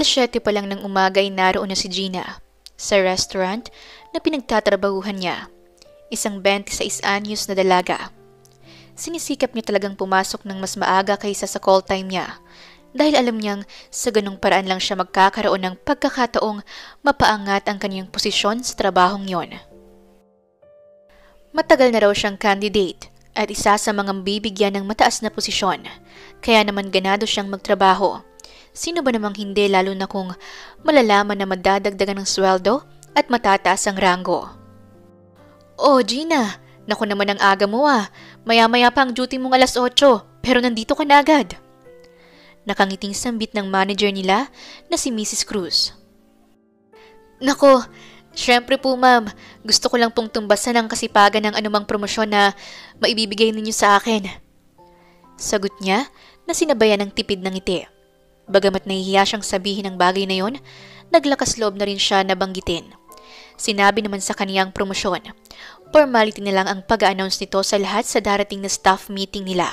7 pa lang ng umaga ay naroon na si Gina sa restaurant na pinagtatrabahuhan niya. Isang 26 anyos na dalaga. Sinisikap niya talagang pumasok ng mas maaga kaysa sa call time niya dahil alam niyang sa ganung paraan lang siya magkakaroon ng pagkakataong mapaangat ang kanyang posisyon sa trabahong yon. Matagal na raw siyang candidate at isa sa mga bibigyan ng mataas na posisyon, kaya naman ganado siyang magtrabaho. Sino ba namang hindi, lalo na kung malalaman na madadagdagan ng sweldo at matataas ang ranggo. Oh Gina, naku naman ang aga mo ah. Maya-maya pa ang duty mong 8:00, pero nandito ka na agad. Nakangiting sambit ng manager nila na si Mrs. Cruz. Nako, syempre po ma'am, gusto ko lang pong tumbasan ang kasipagan ng anumang promosyon na maibibigay ninyo sa akin. Sagot niya na sinabayan ng tipid ng ngiti. Bagamat nahihiya siyang sabihin ang bagay na yon, naglakas loob na rin siya na banggitin. Sinabi naman sa kaniyang promosyon, formality na lang ang pag-a-announce nito sa lahat sa darating na staff meeting nila.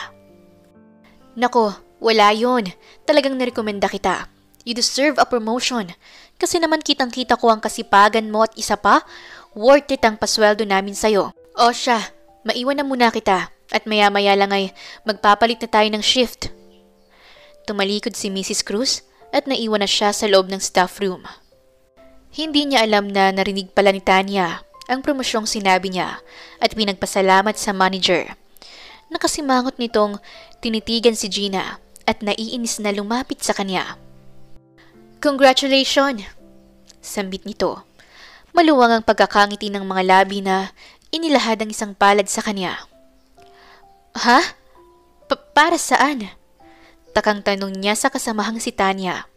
Nako, wala yon. Talagang narekomenda kita. You deserve a promotion. Kasi naman kitang-kita ko ang kasipagan mo at isa pa, worth it ang pasweldo namin sa'yo. O siya, maiwan na muna kita at maya-maya lang ay magpapalit na tayo ng shift. Tumalikod si Mrs. Cruz at naiwan na siya sa loob ng staff room. Hindi niya alam na narinig pala ni Tanya ang promosyong sinabi niya at pinagpasalamat sa manager. Nakasimangot nitong tinitigan si Gina at naiinis na lumapit sa kanya. Congratulations! Sambit nito. Maluwang ang pagkakangiti ng mga labi na inilahad ang isang palad sa kanya. Ha? Para saan? Takang tanong niya sa kasamahang si Tanya.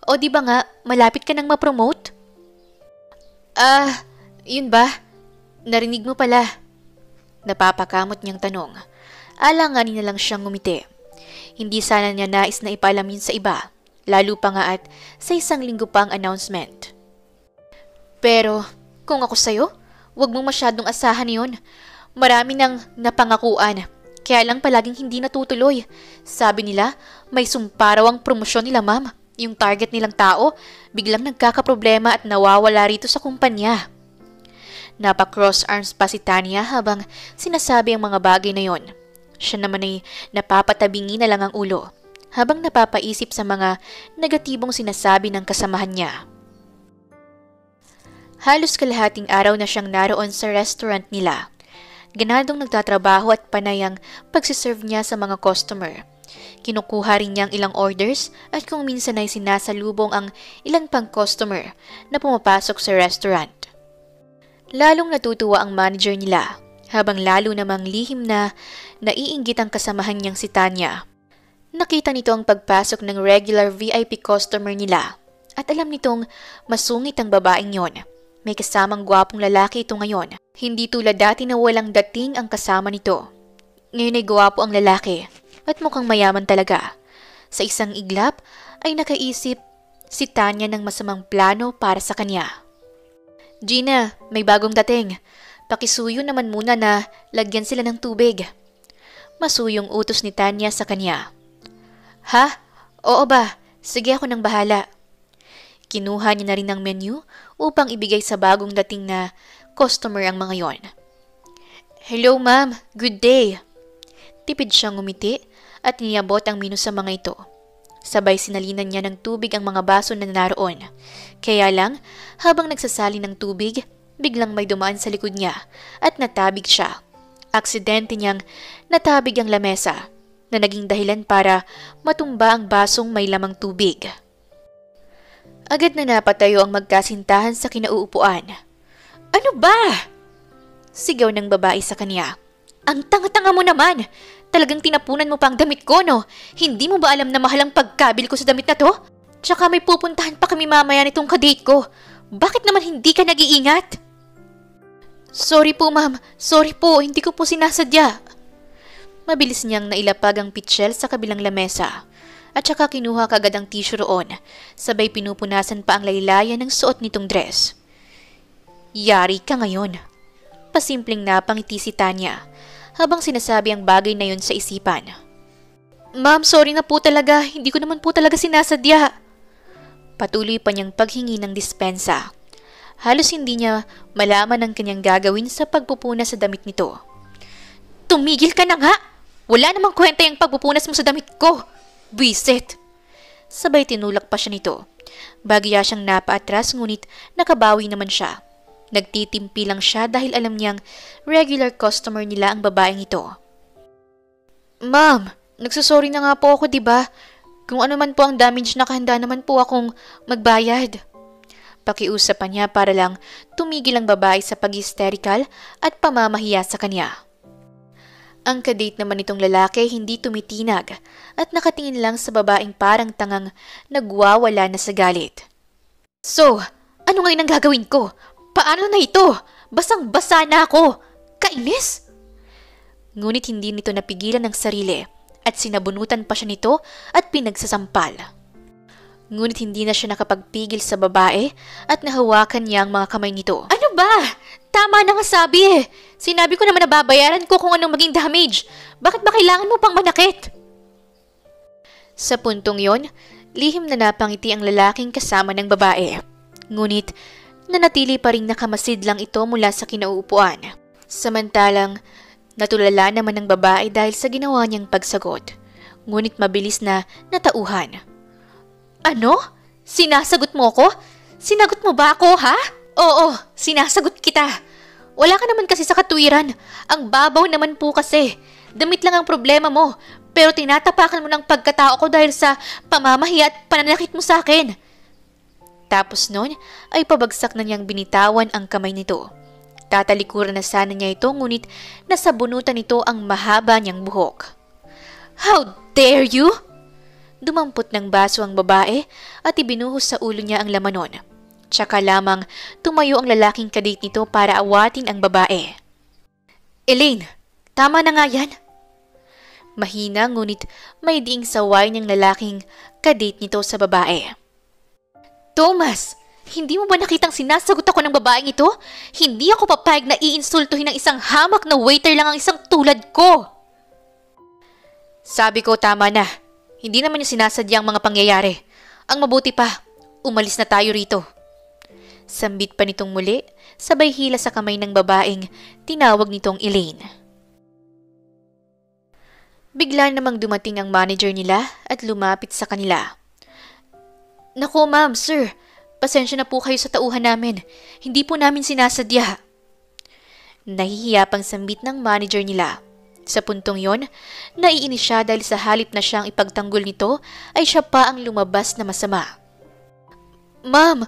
O di ba nga, malapit ka nang ma-promote? Yun ba? Narinig mo pala. Napapakamot niyang tanong. Alanganin na lang siyang ngumiti. Hindi sana niya nais na ipaalam yun sa iba, lalo pa nga at sa 1 linggo pa ang announcement. Pero, kung ako sa'yo, huwag mong masyadong asahan yun. Marami nang napangakuan. Kaya lang palaging hindi natutuloy. Sabi nila, may sumpa raw ang promosyon nila ma'am. Yung target nilang tao, biglang nagkakaproblema at nawawala rito sa kumpanya. Napa-cross arms pa si Tanya habang sinasabi ang mga bagay na yon. Siya naman ay napapatabingi na lang ang ulo habang napapaisip sa mga negatibong sinasabi ng kasamahan niya. Halos kalahating araw na siyang naroon sa restaurant nila. Ganadong nagtatrabaho at panay ang pagsiserve niya sa mga customer. Kinukuha rin niya ang ilang orders at kung minsan ay sinasalubong ang ilang pang customer na pumapasok sa restaurant. Lalong natutuwa ang manager nila habang lalo namang lihim na naiinggit ang kasamahan niyang si Tanya. Nakita nito ang pagpasok ng regular VIP customer nila at alam nitong masungit ang babaeng yon. May kasamang gwapong lalaki ito ngayon. Hindi tulad dati na walang dating ang kasama nito. Ngayon ay gwapo ang lalaki at mukhang mayaman talaga. Sa isang iglap ay nakaisip si Tanya ng masamang plano para sa kanya. Gina, may bagong dating. Pakisuyo naman muna na lagyan sila ng tubig. Masuyong utos ni Tanya sa kanya. Ha? Oo ba? Sige, ako nang bahala. Kinuha niya na rin ang menu upang ibigay sa bagong dating na customer ang mga yon. Hello ma'am, good day. Tipid siyang ngumiti at niyabot ang menu sa mga ito. Sabay sinalinan niya ng tubig ang mga baso na naroon. Kaya lang, habang nagsasali ng tubig, biglang may dumaan sa likod niya at natabig siya. Aksidente niyang natabig ang lamesa na naging dahilan para matumba ang basong may lamang tubig. Agad na napatayo ang magkasintahan sa kinauupuan. Ano ba? Sigaw ng babae sa kanya. Ang tanga-tanga mo naman! Talagang tinapunan mo pa ang damit ko, no? Hindi mo ba alam na mahal ang pagkabil ko sa damit na to? Tsaka may pupuntahan pa kami mamaya nitong kadate ko. Bakit naman hindi ka nag-iingat? Sorry po, ma'am. Sorry po, hindi ko po sinasadya. Mabilis niyang nailapag ang pitchel sa kabilang lamesa. At saka kinuha kagad ang tissue roon. Sabay pinupunasan pa ang laylayan ng suot nitong dress. Yari ka ngayon. Pasimpleng napangiti si Tanya habang sinasabi ang bagay na yun sa isipan. Ma'am, sorry na po talaga. Hindi ko naman po talaga sinasadya. Patuloy pa niyang paghingi ng dispensa. Halos hindi niya malaman ang kanyang gagawin sa pagpupunas sa damit nito. Tumigil ka na nga! Wala namang kwenta yung pagpupunas mo sa damit ko! Buisit! Sabay tinulak pa siya nito. Bagya siyang napaatras ngunit nakabawi naman siya. Nagtitimpi lang siya dahil alam niyang regular customer nila ang babaeng ito. Ma'am, nagsusorry na nga po ako, diba? Kung ano man po ang damage, nakahanda naman po akong magbayad. Pakiusapan niya para lang tumigil ang babae sa pag-hysterical at pamamahiya sa kanya. Ang kadate naman itong lalaki hindi tumitinag at nakatingin lang sa babaeng parang tangang nagwawala na sa galit. So, ano ngayon ang gagawin ko? Paano na ito? Basang-basa na ako! Kainis! Ngunit hindi nito napigilan ang sarili at sinabunutan pa siya nito at pinagsasampal. Ngunit hindi na siya nakapagpigil sa babae at nahawakan niya ang mga kamay nito. Ano ba? Tama na nga sabi eh. Sinabi ko naman na babayaran ko kung anong maging damage. Bakit ba kailangan mo pang manakit? Sa puntong yon, lihim na napangiti ang lalaking kasama ng babae. Ngunit nanatili pa ring nakamasid lang ito mula sa kinauupuan. Samantalang natulala naman ng babae dahil sa ginawa niyang pagsagot. Ngunit mabilis na natauhan. Ano? Sinasagot mo ko? Sinagot mo ba ako, ha? Oo, sinasagot kita. Wala ka naman kasi sa katwiran. Ang babaw naman po kasi. Damit lang ang problema mo. Pero tinatapakan mo ng pagkatao ko dahil sa pamamahiya at pananakit mo sa akin. Tapos nun ay pabagsak na niyang binitawan ang kamay nito. Tatalikuran na sana niya ito ngunit nasabunutan nito ang mahaba niyang buhok. How dare you? Dumampot ng baso ang babae at ibinuhos sa ulo niya ang laman nun. Tsaka lamang tumayo ang lalaking kadate nito para awatin ang babae. Elaine, tama na nga yan. Mahina ngunit may diing saway ng lalaking kadate nito sa babae. Thomas, hindi mo ba nakitang sinasagot ako ng babaeng ito? Hindi ako papayag na iinsultuhin ng isang hamak na waiter lang ang isang tulad ko. Sabi ko tama na. Hindi naman yung sinasadya ang mga pangyayari. Ang mabuti pa, umalis na tayo rito. Sambit pa nitong muli, sabay hila sa kamay ng babaeng tinawag nitong Elaine. Bigla namang dumating ang manager nila at lumapit sa kanila. Naku ma'am, sir, pasensya na po kayo sa tauhan namin. Hindi po namin sinasadya. Nahihiya pang sambit ng manager nila. Sa puntong yon, naiinis siya dahil sa halip na siyang ipagtanggol nito ay siya pa ang lumabas na masama. Ma'am,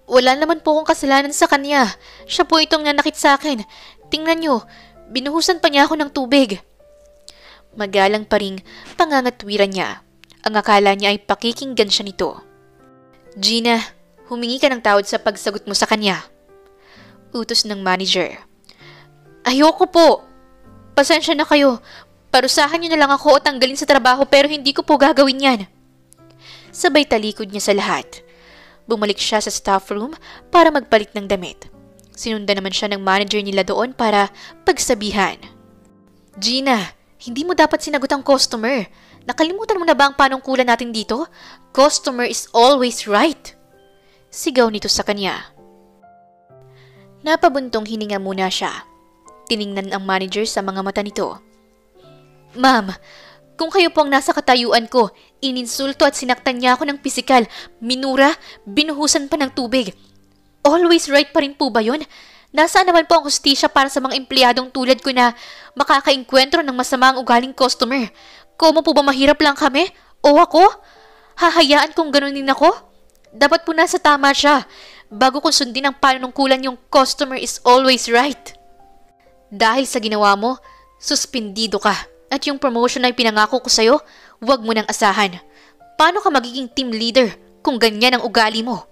wala naman po akong kasalanan sa kanya. Siya po itong nanakit sa akin. Tingnan niyo, binuhusan pa niya ako ng tubig. Magalang pa ring pangangatwiran niya. Ang akala niya ay pakikinggan siya nito. Gina, humingi ka ng tawad sa pagsagot mo sa kanya. Utos ng manager. Ayoko po. Pasensya na kayo. Parusahan niyo na lang ako o tanggalin sa trabaho pero hindi ko po gagawin yan. Sabay talikod niya sa lahat. Bumalik siya sa staff room para magpalit ng damit. Sinundan naman siya ng manager nila doon para pagsabihan. Gina, hindi mo dapat sinagot ang customer. Nakalimutan mo na ba ang panungkulan natin dito? Customer is always right. Sigaw nito sa kanya. Napabuntong hininga muna siya. Tiningnan ang manager sa mga mata nito. Ma'am, kung kayo po ang nasa katayuan ko, ininsulto at sinaktan niya ako ng pisikal, minura, binuhusan pa ng tubig. Always right pa rin po ba yun? Nasaan naman po ang hustisya para sa mga empleyadong tulad ko na makakaengkwentro ng masama ang ugaling customer? Komo po ba mahirap lang kami? O ako? Hahayaan kong ganun din ako? Dapat po nasa tama siya. Bago kong sundin ang panunungkulan yung customer is always right. Dahil sa ginawa mo, suspindido ka. At yung promotion na pinangako ko sa'yo, huwag mo nang asahan. Paano ka magiging team leader kung ganyan ang ugali mo?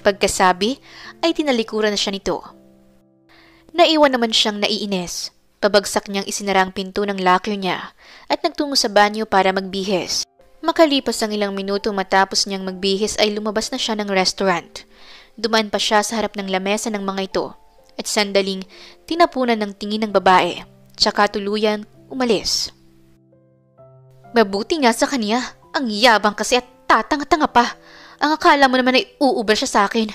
Pagkasabi, ay tinalikuran na siya nito. Naiwan naman siyang naiinis. Pabagsak niyang isinara ang pinto ng locker niya at nagtungo sa banyo para magbihis. Makalipas ang ilang minuto matapos niyang magbihis ay lumabas na siya ng restaurant. Dumaan pa siya sa harap ng lamesa ng mga ito. At sandaling tinapunan ng tingin ng babae, tsaka tuluyan umalis. Mabuti nga sa kanya, ang yabang kasi at tatanga-tanga pa. Ang akala mo naman ay uuber siya sa akin.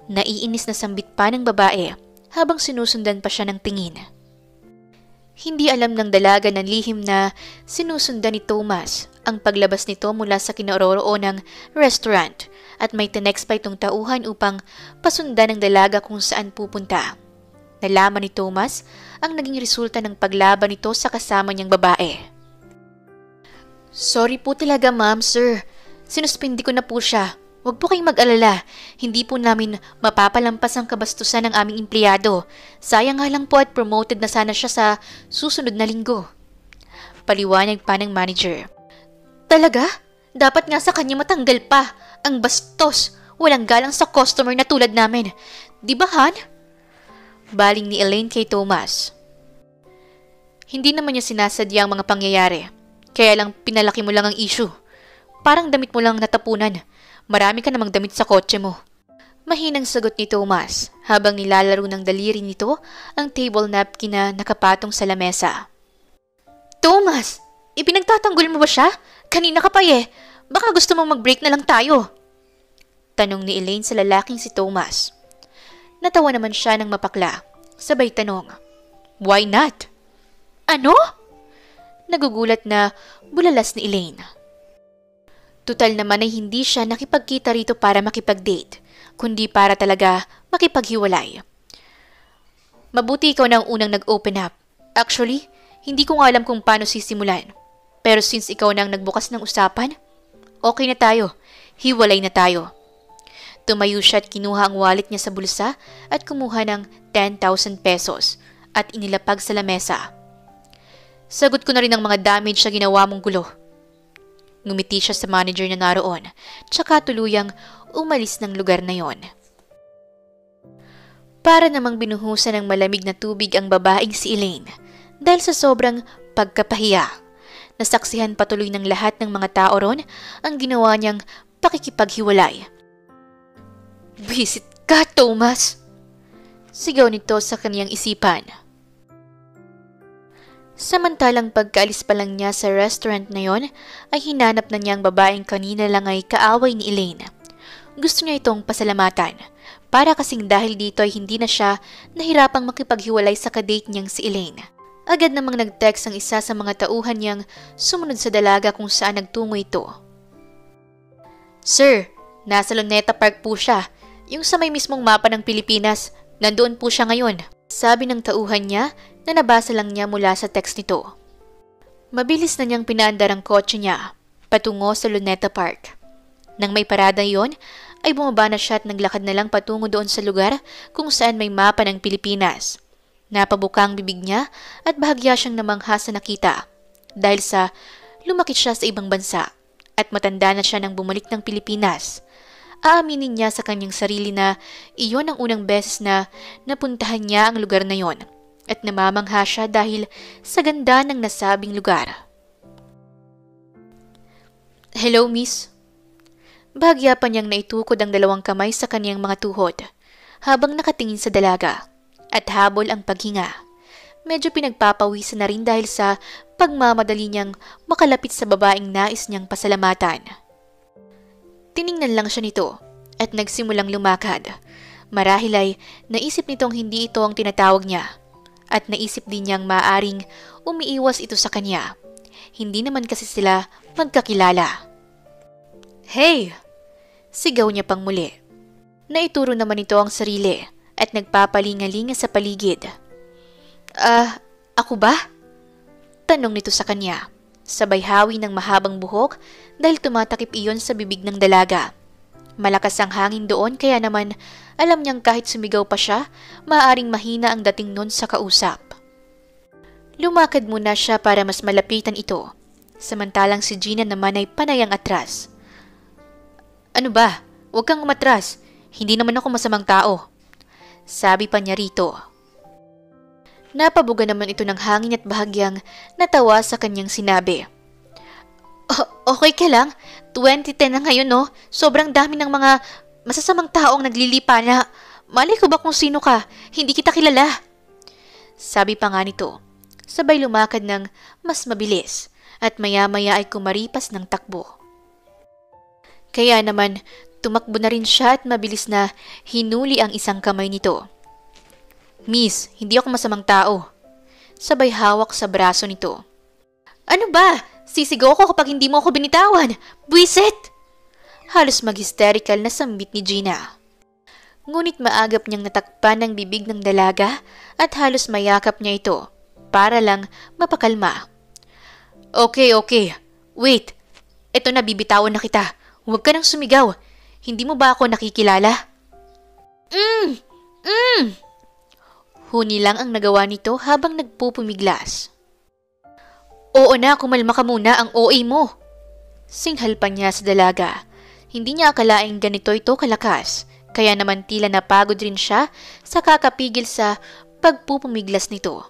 Naiinis na sambit pa ng babae habang sinusundan pa siya ng tingin. Hindi alam ng dalaga ng lihim na sinusundan ni Thomas ang paglabas nito mula sa kinaroroonan ng restaurant at may tinext pa itong tauhan upang pasundan ng dalaga kung saan pupunta. Nalaman ni Thomas ang naging resulta ng paglaban nito sa kasama niyang babae. Sorry po talaga ma'am, sir. Sinuspindi ko na po siya. Huwag po kayong mag-alala. Hindi po namin mapapalampas ang kabastusan ng aming empleyado. Sayang nga lang po at promoted na sana siya sa susunod na linggo. Paliwanag pa ng manager. Talaga? Dapat nga sa kanya matanggal pa. Ang bastos. Walang galang sa customer na tulad namin. Di ba, Han? Baling ni Elaine kay Thomas. Hindi naman niya sinasadya ang mga pangyayari. Kaya lang pinalaki mo lang ang issue. Parang damit mo lang natapunan. Marami ka namang damit sa kotse mo. Mahinang sagot ni Thomas habang nilalaro ng daliri nito ang table napkin na nakapatong sa lamesa. Thomas! Ipinagtatanggol mo ba siya? Kanina ka pa eh. Baka gusto mong mag-break na lang tayo. Tanong ni Elaine sa lalaking si Thomas. Natawa naman siya ng mapakla. Sabay tanong. Why not? Ano? Nagugulat na bulalas ni Elaine. Tutal naman ay hindi siya nakipagkita rito para makipag-date, kundi para talaga makipaghiwalay. Mabuti ikaw na ang unang nag-open up. Actually, hindi ko nga alam kung paano sisimulan. Pero since ikaw na ang nagbukas ng usapan, okay na tayo. Hiwalay na tayo. Tumayo siya at kinuha ang wallet niya sa bulsa at kumuha ng 10,000 pesos at inilapag sa lamesa. Sagot ko na rin ang mga damage sa ginawa mong gulo. Ngumiti siya sa manager na naroon, tsaka tuluyang umalis ng lugar na yon. Para namang binuhusan ng malamig na tubig ang babaeng si Elaine dahil sa sobrang pagkapahiya. Nasaksihan patuloy ng lahat ng mga tao ron ang ginawa niyang pakikipaghiwalay. Visit ka, Thomas! Sigaw nito sa kaniyang isipan. Samantalang pagkaalis pa lang niya sa restaurant na yon, ay hinanap na niya ang babaeng kanina lang ay kaaway ni Elaine. Gusto niya itong pasalamatan, para kasing dahil dito ay hindi na siya nahirapang makipaghiwalay sa kadate niyang si Elaine. Agad namang nag-text ang isa sa mga tauhan niyang sumunod sa dalaga kung saan nagtungo ito. Sir, nasa Luneta Park po siya, yung sa may mismong mapa ng Pilipinas, nandoon po siya ngayon. Sabi ng tauhan niya na nabasa lang niya mula sa text nito. Mabilis na niyang pinaandar ang kotse niya patungo sa Luneta Park. Nang may parada yon, ay bumaba na siya at naglakad na lang patungo doon sa lugar kung saan may mapa ng Pilipinas. Napabuka ang bibig niya at bahagya siyang namangha sa nakita dahil sa lumaki siya sa ibang bansa at matanda na siya nang bumalik ng Pilipinas. Aaminin niya sa kanyang sarili na iyon ang unang beses na napuntahan niya ang lugar na yon at namamangha siya dahil sa ganda ng nasabing lugar. Hello, miss. Bahagya pa niyang naitukod ang dalawang kamay sa kanyang mga tuhod habang nakatingin sa dalaga at habol ang paghinga. Medyo pinagpapawisan na rin dahil sa pagmamadali niyang makalapit sa babaeng nais niyang pasalamatan. Tiningnan lang siya nito at nagsimulang lumakad. Marahil ay naisip nitong hindi ito ang tinatawag niya at naisip din niyang maaaring umiiwas ito sa kanya. Hindi naman kasi sila magkakilala. Hey! Sigaw niya pang muli. Naituro naman ito ang sarili at nagpapalingalinga sa paligid. Ako ba? Tanong nito sa kanya. Sabay hawi ng mahabang buhok dahil tumatakip iyon sa bibig ng dalaga. Malakas ang hangin doon kaya naman alam niyang kahit sumigaw pa siya, maaaring mahina ang dating nun sa kausap. Lumakad muna siya para mas malapitan ito, samantalang si Gina naman ay panayang atras. Ano ba? Huwag kang umatras. Hindi naman ako masamang tao. Sabi pa niya rito. Napabuga naman ito ng hangin at bahagyang natawa sa kanyang sinabi. Okay ka lang? 2010 na ngayon no? Sobrang dami ng mga masasamang taong naglilipa na. Malay ko ba kung sino ka? Hindi kita kilala. Sabi pa nga nito. Sabay lumakad ng mas mabilis at maya-maya ay kumaripas ng takbo. Kaya naman, tumakbo na rin siya at mabilis na hinuli ang isang kamay nito. Miss, hindi ako masamang tao. Sabay hawak sa braso nito. Ano ba? Sisigaw ako kapag hindi mo ako binitawan. Buwisit! Halos mag-hysterical na sambit ni Gina. Ngunit maagap niyang natakpan ang bibig ng dalaga at halos mayakap niya ito para lang mapakalma. Okay. Wait. Ito na, bibitawan na kita. Huwag ka nang sumigaw. Hindi mo ba ako nakikilala? Huni lang ang nagawa nito habang nagpupumiglas. Oo na, kumalma ka muna, ang OA mo. Singhal pa niya sa dalaga. Hindi niya akalaing ganito ito kalakas, kaya naman tila napagod rin siya sa kakapigil sa pagpupumiglas nito.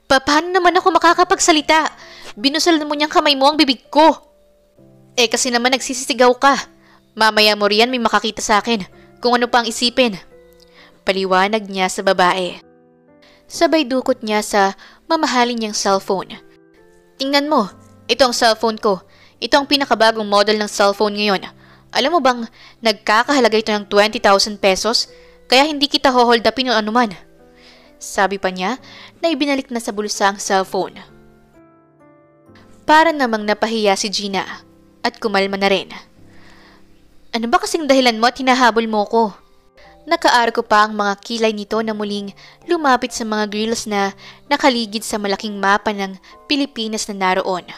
Paano naman ako makakapagsalita? Binusal mo niyang kamay mo ang bibig ko. Kasi naman nagsisisigaw ka. Mamaya mo riyan may makakita sa akin kung ano pa ang isipin. Paliwanag niya sa babae. Sabay dukot niya sa mamahalin niyang cellphone. Tingnan mo, ito ang cellphone ko. Ito ang pinakabagong model ng cellphone ngayon. Alam mo bang nagkakahalaga ito ng 20,000 pesos? Kaya hindi kita hold upin o anuman. Sabi pa niya na ibinalik na sa bulsa ang cellphone. Para namang napahiya si Gina at kumalma na rin. Ano ba kasing dahilan mo at hinahabol mo ko? Nakaarko pa ang mga kilay nito na muling lumapit sa mga grills na nakaligid sa malaking mapa ng Pilipinas na naroon.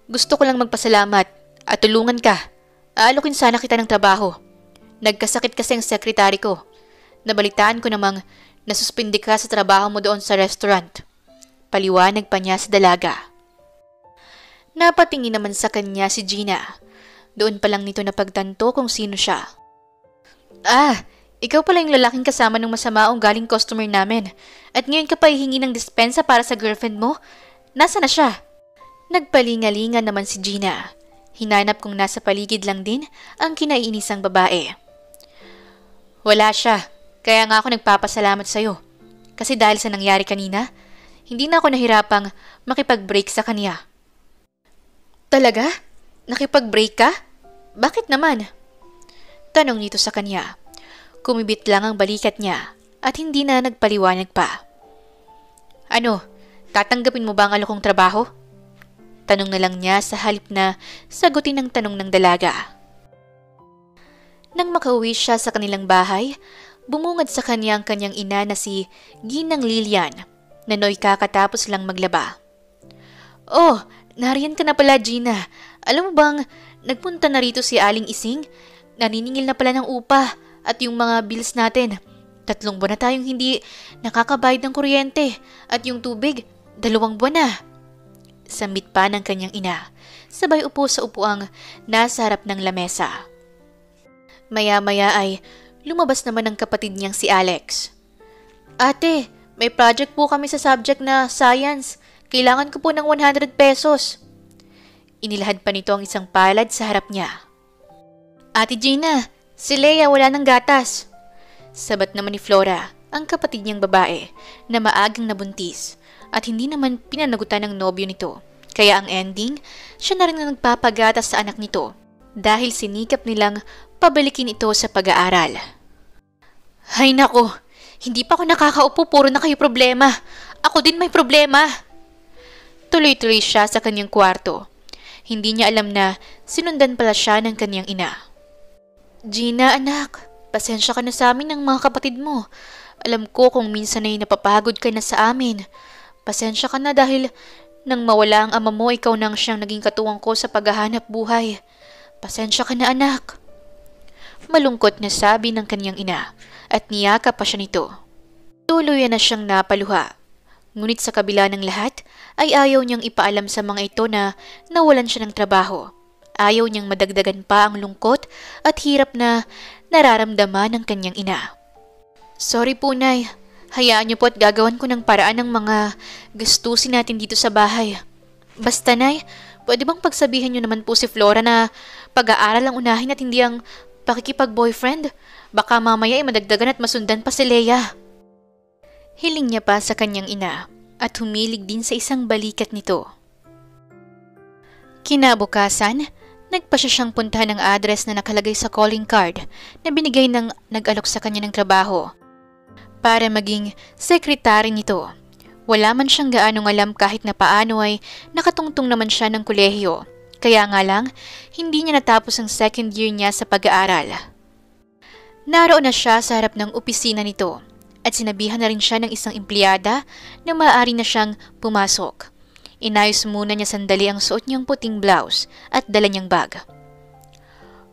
Gusto ko lang magpasalamat at tulungan ka. Aalokin sana kita ng trabaho. Nagkasakit kasi ang sekretary ko. Nabalitaan ko namang nasuspindi ka sa trabaho mo doon sa restaurant. Paliwanag pa niya sa dalaga. Napatingin naman sa kanya si Gina. Doon pa lang nito napagtanto kung sino siya. Ikaw pala yung lalaking kasama ng masama o galing customer namin. At ngayon ka pa hihingi ng dispensa para sa girlfriend mo? Nasa na siya? Nagpalingalingan naman si Gina. Hinanap kung nasa paligid lang din ang kinaiinisang babae. Wala siya. Kaya nga ako nagpapasalamat sa'yo. Kasi dahil sa nangyari kanina, hindi na ako nahirapang makipag-break sa kanya. Talaga? Nakipag-break ka? Bakit naman? Tanong nito sa kanya. Kumibit lang ang balikat niya at hindi na nagpaliwanag pa. Ano, tatanggapin mo ba ang alokong trabaho? Tanong na lang niya sa halip na sagutin ang tanong ng dalaga. Nang makauwi siya sa kanilang bahay, bumungad sa kanya ang kanyang ina na si Ginang Lilian na noy kakatapos lang maglaba. Oh, nariyan ka na pala, Gina. Alam mo bang nagpunta na rito si Aling Ising? Naniningil na pala ng upa at yung mga bills natin. 3 buwan na tayong hindi nakakabayad ng kuryente at yung tubig, 2 buwan na. Sambit pa ng kanyang ina, sabay upo sa upuang nasa harap ng lamesa. Maya-maya ay lumabas naman ang kapatid niyang si Alex. Ate, may project po kami sa subject na science. Kailangan ko po ng 100 pesos. Inilahad pa nito ang isang palad sa harap niya. Ate Gina, si Leia wala ng gatas. Sabat naman ni Flora, ang kapatid niyang babae, na maagang nabuntis at hindi naman pinanagutan ng nobyo nito. Kaya ang ending, siya na rin ang nagpapagatas sa anak nito dahil sinikap nilang pabalikin ito sa pag-aaral. Hay nako, hindi pa ako nakakaupo, puro na kayo problema. Ako din may problema. Tuloy-tuloy siya sa kanyang kwarto. Hindi niya alam na sinundan pala siya ng kanyang ina. Gina, anak, pasensya ka na sa amin ng mga kapatid mo. Alam ko kung minsan ay napapagod ka na sa amin. Pasensya ka na dahil nang mawala ang ama mo, ikaw nang siyang naging katuwang ko sa paghahanap buhay. Pasensya ka na, anak. Malungkot na sabi ng kanyang ina at niyakap pa siya nito. Tuluyan na siyang napaluha. Ngunit sa kabila ng lahat ay ayaw niyang ipaalam sa mga ito na nawalan siya ng trabaho. Ayaw niyang madagdagan pa ang lungkot at hirap na nararamdaman ng kanyang ina. Sorry po, Nay. Hayaan niyo po at gagawan ko ng paraan ng mga gastusin natin dito sa bahay. Basta, Nay, pwede bang pagsabihan niyo naman po si Flora na pag-aaral ang unahin at hindi ang pakikipag-boyfriend? Baka mamaya ay madagdagan at masundan pa si Leia. Hiling niya pa sa kanyang ina at humilig din sa isang balikat nito. Kinabukasan, Nagpa siya siyang puntahan ng address na nakalagay sa calling card na binigay ng nag-alok sa kanya ng trabaho para maging sekretary nito. Wala man siyang gaanong alam kahit na paano ay nakatungtong naman siya ng kolehiyo. Kaya nga lang, hindi niya natapos ang second year niya sa pag-aaral. Naroon na siya sa harap ng opisina nito at sinabihan na rin siya ng isang empleyada na maaari na siyang pumasok. Inayos muna niya sandali ang suot niyang puting blouse at dala niyang bag.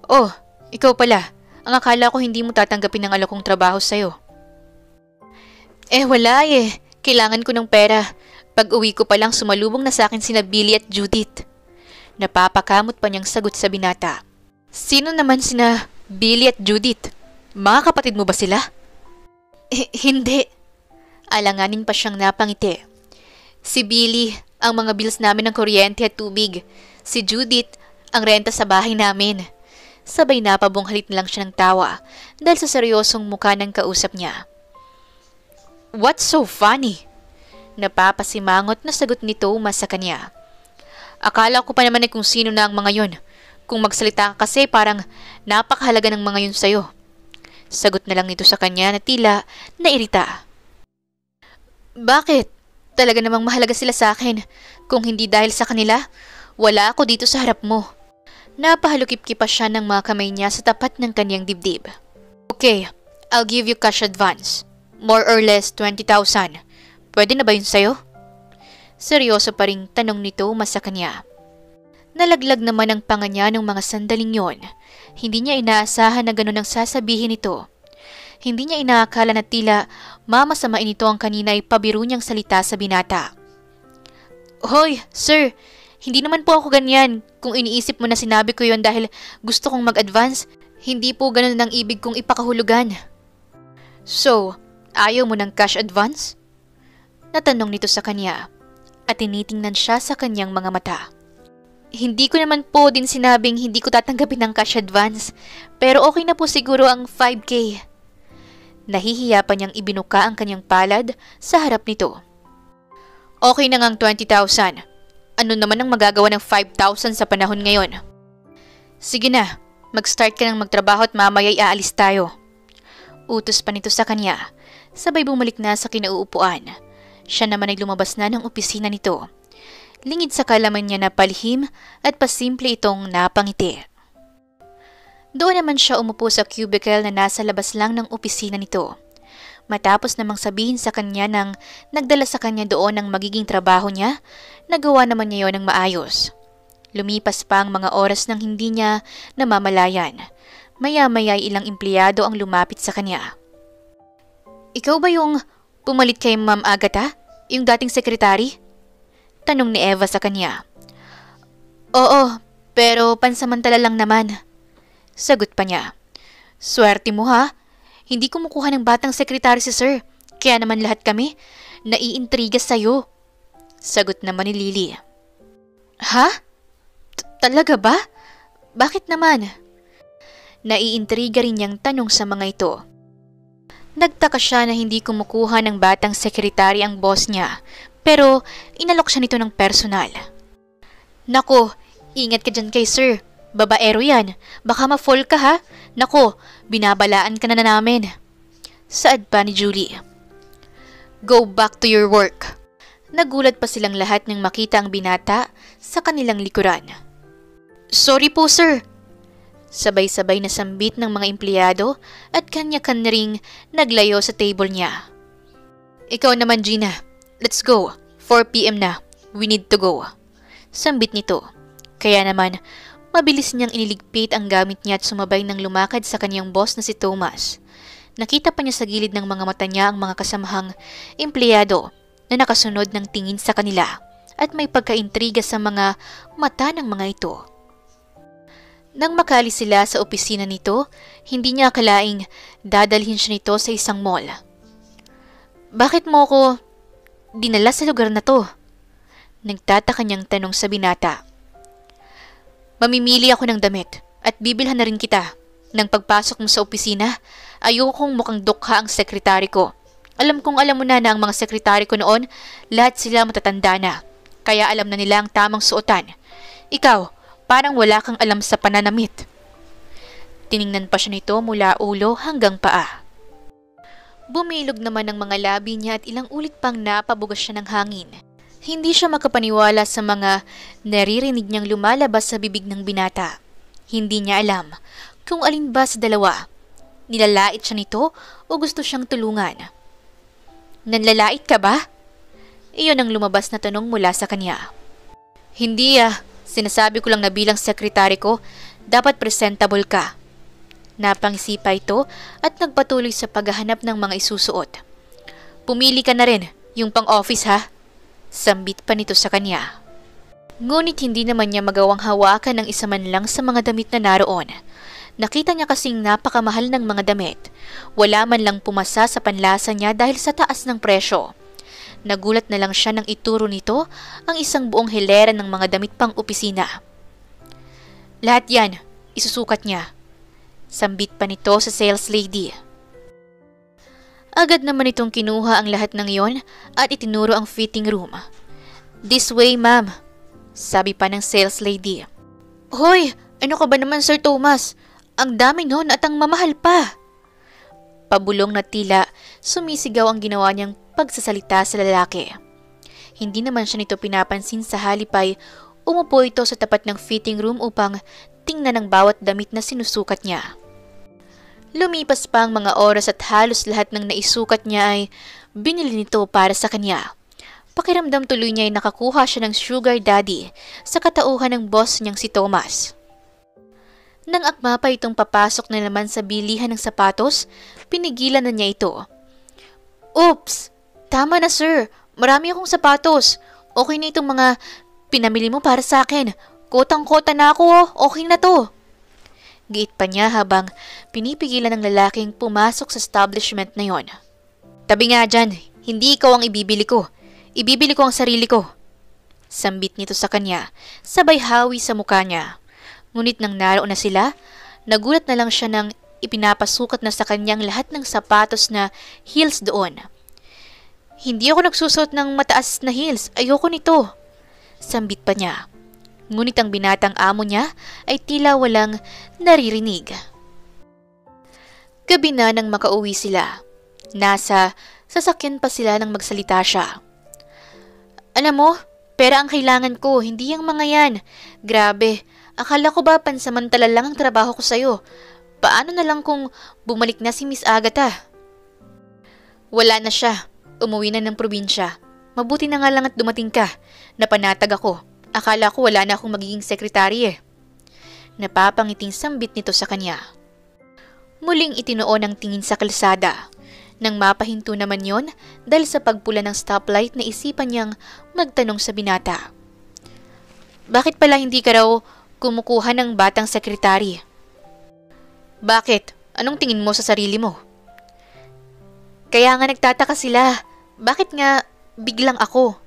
"Oh, ikaw pala. Ang akala ko hindi mo tatanggapin ang alok kong trabaho sa'yo." Wala eh. Kailangan ko ng pera. Pag uwi ko pa lang sumalubong na sa akin sina Billy at Judith. Napapakamot pa niyang sagot sa binata. Sino naman sina Billy at Judith? Mga kapatid mo ba sila? Hindi. Alanganin pa siyang napangiti. Si Billy, ang mga bills namin ng kuryente at tubig. Si Judith, ang renta sa bahay namin. Sabay napabunghalit na lang siya ng tawa dahil sa seryosong mukha ng kausap niya. What's so funny? Napapasimangot na sagot ni Thomas sa kanya. Akala ko pa naman kung sino na ang mga yon. Kung magsalita ka kasi parang napakahalaga ng mga yon sa'yo. Sagot na lang nito sa kanya na tila nairita. Bakit? Talaga namang mahalaga sila sa akin. Kung hindi dahil sa kanila, wala ako dito sa harap mo. Napahalukip-kipa siya ng mga kamay niya sa tapat ng kanyang dibdib. Okay, I'll give you cash advance. More or less 20,000. Pwede na ba yun sa'yo? Seryoso pa ring tanong ni Thomas sa kanya. Nalaglag naman ang panga niya ng mga sandaling yon. Hindi niya inaasahan na ganun ang sasabihin nito. Hindi niya inaakala na tila mamasamain nito ang kanina ay pabiro niyang salita sa binata. Hoy, sir, hindi naman po ako ganyan. Kung iniisip mo na sinabi ko yon dahil gusto kong mag-advance, hindi po ganun ang ibig kong ipakahulugan. So, ayaw mo ng cash advance? Natanong nito sa kanya at tinitingnan siya sa kanyang mga mata. Hindi ko naman po din sinabing hindi ko tatanggapin ng cash advance, pero okay na po siguro ang 5K. Nahihiya pa niyang ibinuka ang kanyang palad sa harap nito. Okay na ngang 20,000. Ano naman ang magagawa ng 5,000 sa panahon ngayon? Sige na, mag-start ka ng magtrabaho at mamaya'y aalis tayo. Utos pa nito sa kanya, sabay bumalik na sa kinauupuan. Siya naman ay lumabas na ng opisina nito. Lingid sa kalaman niya na palihim at pasimple itong napangiti. Doon naman siya umupo sa cubicle na nasa labas lang ng opisina nito. Matapos namang sabihin sa kanya nang nagdala sa kanya doon ang magiging trabaho niya, nagawa naman niya yon ng maayos. Lumipas pa ang mga oras nang hindi niya namamalayan. Maya-maya ilang empleyado ang lumapit sa kanya. Ikaw ba yung pumalit kay Ma'am Agatha? Yung dating sekretary? Tanong ni Eva sa kanya. Oo, pero pansamantala lang naman. Sagot pa niya. Swerte mo ha? Hindi kumukuha ng batang sekretary si sir. Kaya naman lahat kami naiintriga sa'yo. Sagot naman ni Lily. Ha? Talaga ba? Bakit naman? Naiintriga rin niyang tanong sa mga ito. Nagtaka siya na hindi kumukuha ng batang sekretary ang boss niya. Pero inalok siya nito ng personal. Nako, ingat ka dyan kay sir. Babaero yan. Baka ma-fall ka ha. Nako, binabalaan ka na namin. Saad pa ni Julie. Go back to your work. Nagulat pa silang lahat nang makita ang binata sa kanilang likuran. Sorry po sir. Sabay-sabay na sambit ng mga empleyado at kanya-kanya ring naglayo sa table niya. Ikaw naman Gina. Let's go. 4 PM na. We need to go. Sambit nito. Kaya naman, mabilis niyang iniligpit ang gamit niya at sumabay ng lumakad sa kanyang boss na si Thomas. Nakita pa niya sa gilid ng mga mata niya ang mga kasamahang empleyado na nakasunod ng tingin sa kanila at may pagkaintriga sa mga mata ng mga ito. Nang makaalis sila sa opisina nito, hindi niya akalaing dadalhin siya nito sa isang mall. Bakit mo ko dinala sa lugar na to? Nagtataka niyang tanong sa binata. Mamimili ako ng damit at bibilhan na rin kita. Nang pagpasok mo sa opisina, ayokong mukhang dukha ang sekretary ko. Alam kong alam mo na ang mga sekretary ko noon, lahat sila matatanda na. Kaya alam na nila ang tamang suotan. Ikaw, parang wala kang alam sa pananamit. Tiningnan pa siya nito mula ulo hanggang paa. Bumilog naman ang mga labi niya at ilang ulit pang napabugas siya ng hangin. Hindi siya makapaniwala sa mga naririnig niyang lumalabas sa bibig ng binata. Hindi niya alam kung alin ba sa dalawa. Nilalait siya nito o gusto siyang tulungan. Nanlalait ka ba? Iyon ang lumabas na tanong mula sa kanya. Hindi sinasabi ko lang na bilang sekretary ko, dapat presentable ka. Napangisipa ito at nagpatuloy sa paghahanap ng mga isusuot. Pumili ka na rin, yung pang-office ha. Sambit pa nito sa kanya. Ngunit hindi naman niya magawang hawakan ng isa man lang sa mga damit na naroon. Nakita niya kasing napakamahal ng mga damit. Wala man lang pumasa sa panlasa niya dahil sa taas ng presyo. Nagulat na lang siya nang ituro nito ang isang buong hilera ng mga damit pang opisina. Lahat yan, isusukat niya. Sambit pa nito sa sales lady. Agad naman itong kinuha ang lahat ng iyon at itinuro ang fitting room. This way, ma'am, sabi pa ng sales lady. Hoy, ano ka ba naman, Sir Thomas? Ang dami nun at ang mamahal pa. Pabulong na tila, sumisigaw ang ginawa niyang pagsasalita sa lalaki. Hindi naman siya nito pinapansin, sa halip ay umupo ito sa tapat ng fitting room upang tingnan ang bawat damit na sinusukat niya. Lumipas pa ang mga oras at halos lahat ng naisukat niya ay binili nito para sa kanya. Pakiramdam tuloy niya ay nakakuha siya ng sugar daddy sa katauhan ng boss niyang si Thomas. Nang akma pa itong papasok na naman sa bilihan ng sapatos, pinigilan na niya ito. Oops! Tama na sir, marami akong sapatos. Okay na itong mga pinamili mo para sa akin. Kotang-kota na ako, okay na to. Giit pa niya habang pinipigilan ng lalaking pumasok sa establishment na yon. Tabi nga dyan, hindi ikaw ang ibibili ko. Ibibili ko ang sarili ko. Sambit nito sa kanya, sabay hawi sa mukha niya. Ngunit nang naroon na sila, nagulat na lang siya nang ipinapasukat na sa kanyang lahat ng sapatos na heels doon. Hindi ako nagsusuot ng mataas na heels, ayoko nito. Sambit pa niya. Ngunit ang binatang amo niya ay tila walang naririnig. Gabi na nang makauwi sila. Nasa sasakyan pa sila nang magsalita siya. Alam mo, pera ang kailangan ko, hindi ang mga yan. Grabe, akala ko ba pansamantala lang ang trabaho ko sa'yo? Paano na lang kung bumalik na si Miss Agatha? Wala na siya, umuwi na ng probinsya. Mabuti na nga lang at dumating ka, napanatag ako. Akala ko wala na akong magiging sekretary Napapangiting sambit nito sa kanya. Muling itinoon ang tingin sa kalsada. Nang mapahinto naman yon dahil sa pagpula ng stoplight na isipan niyang magtanong sa binata. Bakit pala hindi ka raw kumukuha ng batang sekretary? Bakit? Anong tingin mo sa sarili mo? Kaya nga nagtataka sila. Bakit nga biglang ako?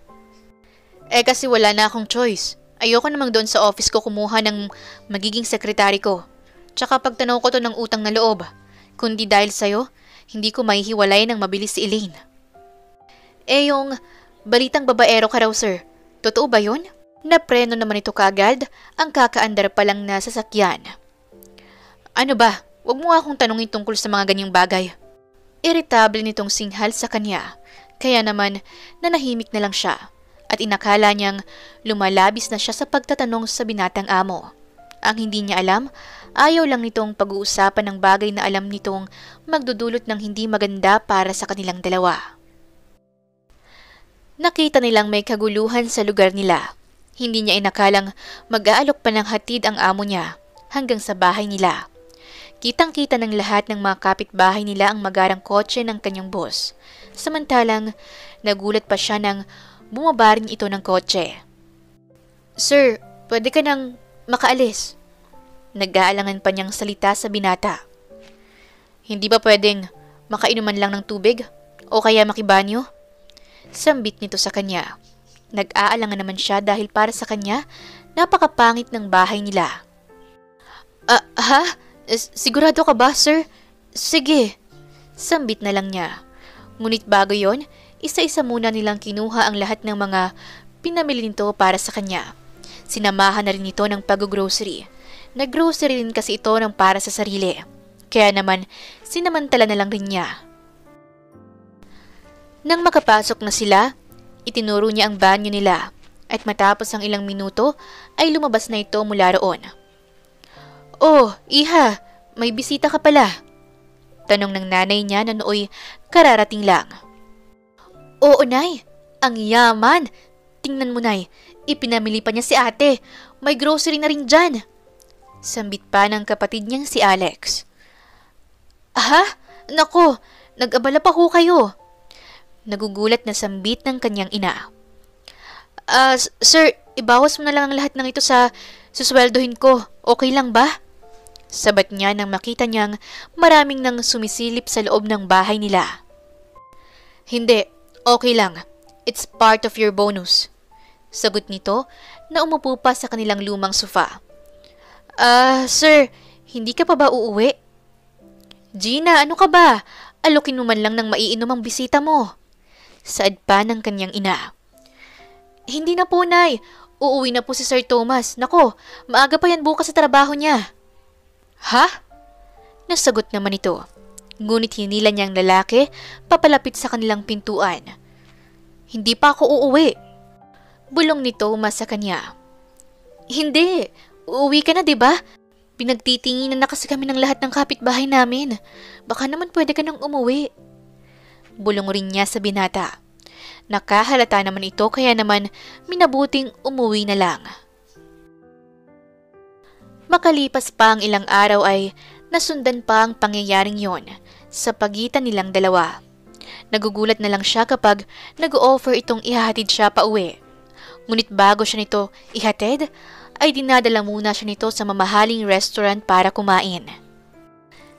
Kasi wala na akong choice. Ayoko namang doon sa office ko kumuha ng magiging sekretary ko. Tsaka pagtanaw ko to ng utang na loob. Kundi dahil sa'yo, hindi ko mahihiwalay ng mabilis si Elaine. Yung balitang babaero ka raw, sir. Totoo ba yun? Napreno naman ito kaagad ang kakaandar pa lang na sasakyan. Ano ba? Huwag mo akong tanungin tungkol sa mga ganyang bagay. Irritable nitong singhal sa kanya. Kaya naman, nanahimik na lang siya. At inakala niyang lumalabis na siya sa pagtatanong sa binatang amo. Ang hindi niya alam, ayaw lang nitong pag-uusapan ng bagay na alam nitong magdudulot ng hindi maganda para sa kanilang dalawa. Nakita nilang may kaguluhan sa lugar nila. Hindi niya inakalang mag-aalok pa ng hatid ang amo niya hanggang sa bahay nila. Kitang-kita ng lahat ng mga kapitbahay nila ang magarang kotse ng kanyang boss. Samantalang, nagulat pa siya nang bumaba rin ito ng kotse. Sir, pwede ka nang makaalis. Nag-aalangan pa niyang salita sa binata. Hindi ba pwedeng makainuman lang ng tubig? O kaya makibanyo? Sambit nito sa kanya. Nag-aalangan naman siya dahil para sa kanya, napakapangit ng bahay nila. Sigurado ka ba, sir? Sige. Sambit na lang niya. Ngunit bago yon, isa-isa muna nilang kinuha ang lahat ng mga pinamili nito para sa kanya. Sinamahan na rin ito ng pag-grocery. Nag-grocery rin kasi ito ng para sa sarili. Kaya naman, sinamantala na lang rin niya. Nang makapasok na sila, itinuro niya ang banyo nila at matapos ang ilang minuto ay lumabas na ito mula roon. "Oh, iha, may bisita ka pala?" Tanong ng nanay niya na nooy kararating lang. "Oo, nay. Ang yaman. Tingnan mo, nay. Ipinamili pa niya si ate. May grocery na rin dyan." Sambit pa ng kapatid niyang si Alex. "Ha? Nako, nag-abala pa ho kayo." Nagugulat na sambit ng kanyang ina. Sir, ibawas mo na lang ang lahat ng ito sa susweldohin ko. Okay lang ba?" Sabat niya nang makita niyang maraming nang sumisilip sa loob ng bahay nila. "Hindi, okay lang. It's part of your bonus." Sagot nito na umupo pa sa kanilang lumang sofa. Sir, hindi ka pa ba uuwi?" "Gina, ano ka ba? Alokin mo man lang ng maiinom ang bisita mo." Saad pa ng kanyang ina. "Hindi na po, nay. Uuwi na po si Sir Thomas. Nako, maaga pa yan bukas sa trabaho niya." "Ha?" Nasagot naman ito. Ngunit hinila niyang lalaki papalapit sa kanilang pintuan. "Hindi pa ako uuwi." Bulong ni Thomas sa kanya. "Hindi. Uuwi ka na, diba? Pinagtitinginan na kasi kami ng lahat ng kapitbahay namin. Baka naman pwede ka nang umuwi." Bulong rin niya sa binata. Nakahalata naman ito kaya naman minabuting umuwi na lang. Makalipas pa ang ilang araw ay nasundan pa ang pangyayaring yon sa pagitan nilang dalawa. Nagugulat na lang siya kapag nag-o-offer itong ihahatid siya pa uwi. Ngunit bago siya nito ihatid, ay dinadala muna siya nito sa mamahaling restaurant para kumain.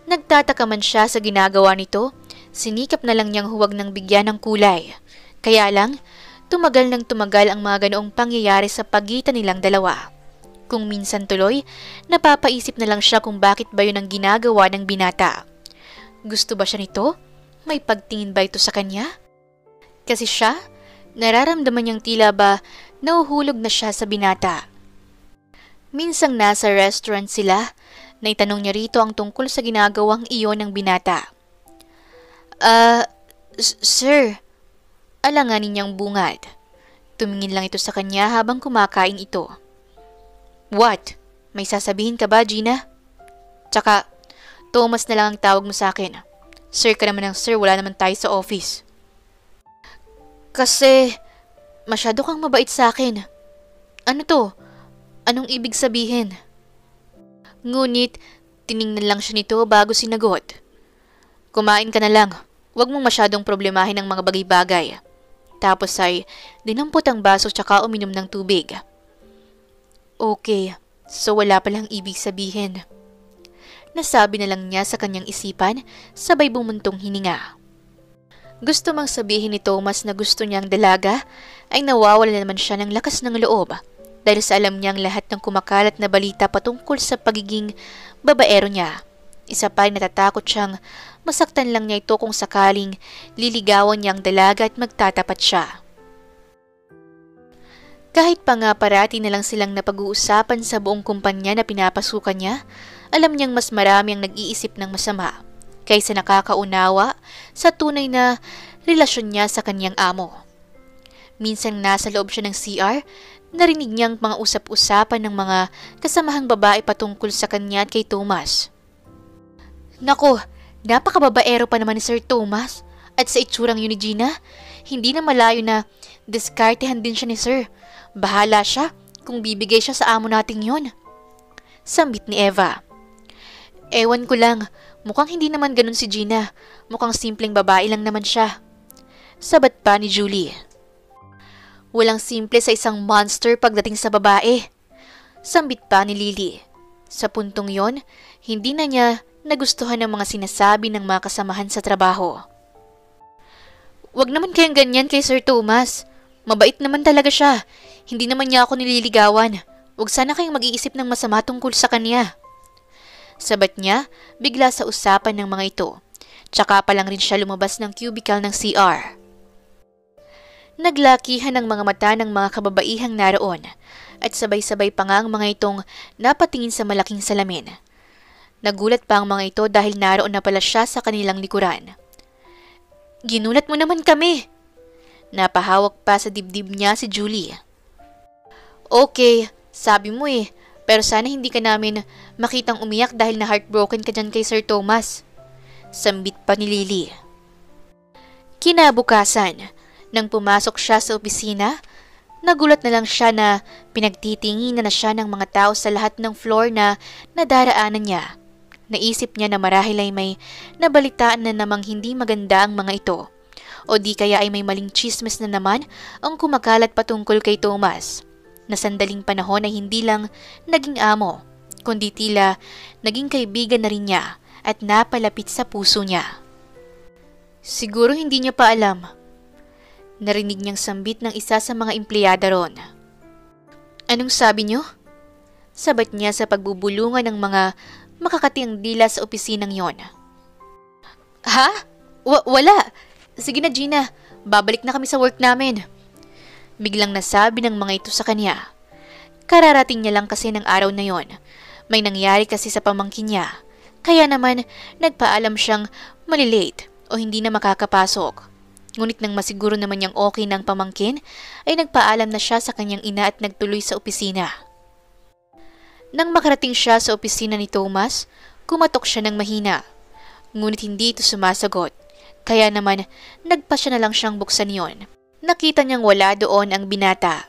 Nagtataka man siya sa ginagawa nito, sinikap na lang niyang huwag nang bigyan ng kulay. Kaya lang, tumagal ng tumagal ang mga ganoong pangyayari sa pagitan nilang dalawa. Kung minsan tuloy, napapaisip na lang siya kung bakit ba yun ang ginagawa ng binata. Gusto ba siya nito? May pagtingin ba ito sa kanya? Kasi siya, nararamdaman niyang tila ba nahuhulog na siya sa binata. Minsang nasa restaurant sila, naitanong niya rito ang tungkol sa ginagawang iyon ng binata. Sir, alanganin niyang bungad. Tumingin lang ito sa kanya habang kumakain ito. "What? May sasabihin ka ba, Gina? Tsaka, Thomas na lang ang tawag mo sa akin. Sir ka naman ng sir, wala naman tayo sa office." "Kasi, masyado kang mabait sa akin." "Ano to? Anong ibig sabihin?" Ngunit, tiningnan lang siya nito bago sinagot. "Kumain ka na lang. Huwag mong masyadong problemahin ang mga bagay-bagay." Tapos ay dinampot ang baso tsaka uminom ng tubig. Okay, so wala palang ibig sabihin. Nasabi na lang niya sa kanyang isipan, sabay bumuntong hininga. Gusto mang sabihin ni Thomas na gusto niyang dalaga, ay nawawala naman siya ng lakas ng loob dahil sa alam niyang lahat ng kumakalat na balita patungkol sa pagiging babaero niya. Isa pa ay natatakot siyang masaktan lang niya ito kung sakaling liligawan niya ang dalaga at magtatapat siya. Kahit pa nga parati na lang silang napag-uusapan sa buong kumpanya na pinapasukan niya, alam niyang mas marami ang nag-iisip ng masama kaysa nakakaunawa sa tunay na relasyon niya sa kanyang amo. Minsan nasa loob siya ng CR, narinig niyang mga usap-usapan ng mga kasamahang babae patungkol sa kanya at kay Thomas. Nako, napakababaero pa naman ni Sir Thomas at sa itsurang yun ni Gina, hindi na malayo na diskartehan din siya ni Sir. Bahala siya kung bibigay siya sa amo nating yun. Sambit ni Eva. Ewan ko lang, mukhang hindi naman ganun si Gina. Mukhang simpleng babae lang naman siya. Sabat pa ni Julie. Walang simple sa isang monster pagdating sa babae. Sambit pa ni Lily. Sa puntong yon, hindi na niya nagustuhan ang mga sinasabi ng mga kasamahan sa trabaho. Wag naman kayong ganyan kay Sir Thomas. Mabait naman talaga siya. Hindi naman niya ako nililigawan. Wag sana kayong mag-iisip ng masama tungkol sa kanya. Sabat niya, bigla sa usapan ng mga ito. Tsaka pa lang rin siya lumabas ng cubicle ng CR. Naglakihan ang mga mata ng mga kababaihang naroon at sabay-sabay pa nga ang mga itong napatingin sa malaking salamin. Nagulat pa ang mga ito dahil naroon na pala siya sa kanilang likuran. "Ginulat mo naman kami!" Napahawak pa sa dibdib niya si Julie. "Okay, sabi mo eh, pero sana hindi ka namin makitang umiyak dahil na heartbroken ka dyan kay Sir Thomas." Sambit pa ni Lily. Kinabukasan, nang pumasok siya sa opisina, nagulat na lang siya na pinagtitinginan na siya ng mga tao sa lahat ng floor na nadaraanan niya. Naisip niya na marahil ay may nabalitaan na namang hindi maganda ang mga ito, o di kaya ay may maling chismis na naman ang kumakalat patungkol kay Thomas, na sandaling panahon ay hindi lang naging amo, kundi tila naging kaibigan na rin niya at napalapit sa puso niya. Siguro hindi niya pa alam. Narinig niyang sambit ng isa sa mga empleyada ron. "Anong sabi niyo?" Sabat niya sa pagbubulungan ng mga makakatiang dila sa opisinang yon. "Ha? Wala. Sige na, Gina. Babalik na kami sa work namin." Biglang nasabi ng mga ito sa kanya. Kararating niya lang kasi ng araw na yon. May nangyari kasi sa pamangkin niya. Kaya naman nagpaalam siyang malilate o hindi na makakapasok. Ngunit nang masiguro naman niyang okay ng pamangkin, ay nagpaalam na siya sa kanyang ina at nagtuloy sa opisina. Nang makarating siya sa opisina ni Thomas, kumatok siya ng mahina. Ngunit hindi ito sumasagot, kaya naman nagpa siya na lang siyang buksan yon. Nakita niyang wala doon ang binata.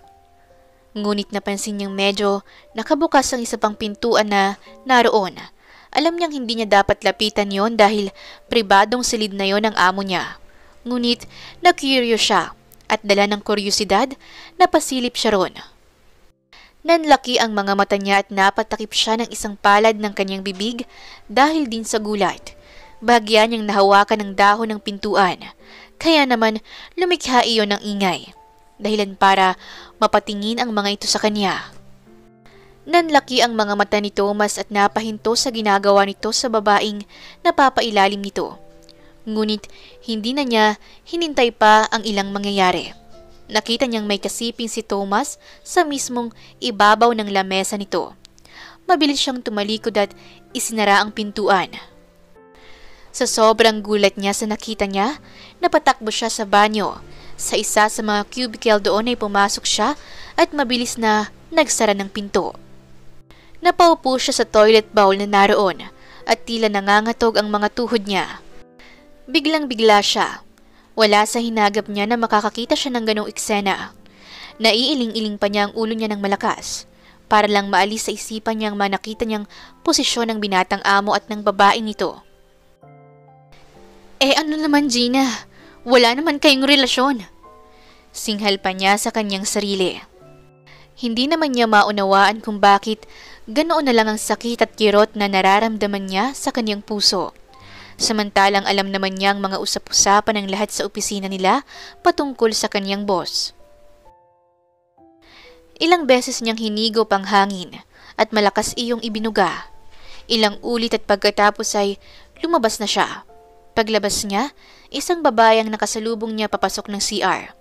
Ngunit napansin niyang medyo nakabukas ang isa pang pintuan na naroon. Alam niyang hindi niya dapat lapitan yon dahil pribadong silid na yon ang amo niya. Ngunit na-curious siya at dala ng kuryosidad, napasilip siya ron. Nanlaki ang mga mata niya at napatakip siya ng isang palad ng kanyang bibig dahil din sa gulat. Bahagya niyang nahawakan ng dahon ng pintuan, kaya naman lumikha iyon ng ingay, dahilan para mapatingin ang mga ito sa kanya. Nanlaki ang mga mata ni Thomas at napahinto sa ginagawa nito sa babaeng napapailalim nito. Ngunit hindi na niya hinintay pa ang ilang mangyayari. Nakita niyang may kasiping si Thomas sa mismong ibabaw ng lamesa nito. Mabilis siyang tumalikod at isinara ang pintuan. Sa sobrang gulat niya sa nakita niya, napatakbo siya sa banyo. Sa isa sa mga cubicle doon ay pumasok siya at mabilis na nagsara ng pinto. Napaupo siya sa toilet bowl na naroon at tila nangangatog ang mga tuhod niya. Biglang-bigla siya. Wala sa hinagap niya na makakakita siya ng ganong eksena. Naiiling-iling pa niya ang ulo niya ng malakas para lang maalis sa isipan niyang manakita niyang posisyon ng binatang amo at ng babaeng ito. Ano naman, Gina? Wala naman kayong relasyon. Singhal pa niya sa kanyang sarili. Hindi naman niya maunawaan kung bakit ganoon na lang ang sakit at kirot na nararamdaman niya sa kanyang puso. Samantalang alam naman niya ang mga usap-usapan ng lahat sa opisina nila patungkol sa kanyang boss. Ilang beses niyang hinigop ang hangin at malakas iyong ibinuga. Ilang ulit at pagkatapos ay lumabas na siya. Paglabas niya, isang babayang nakasalubong niya papasok ng CR.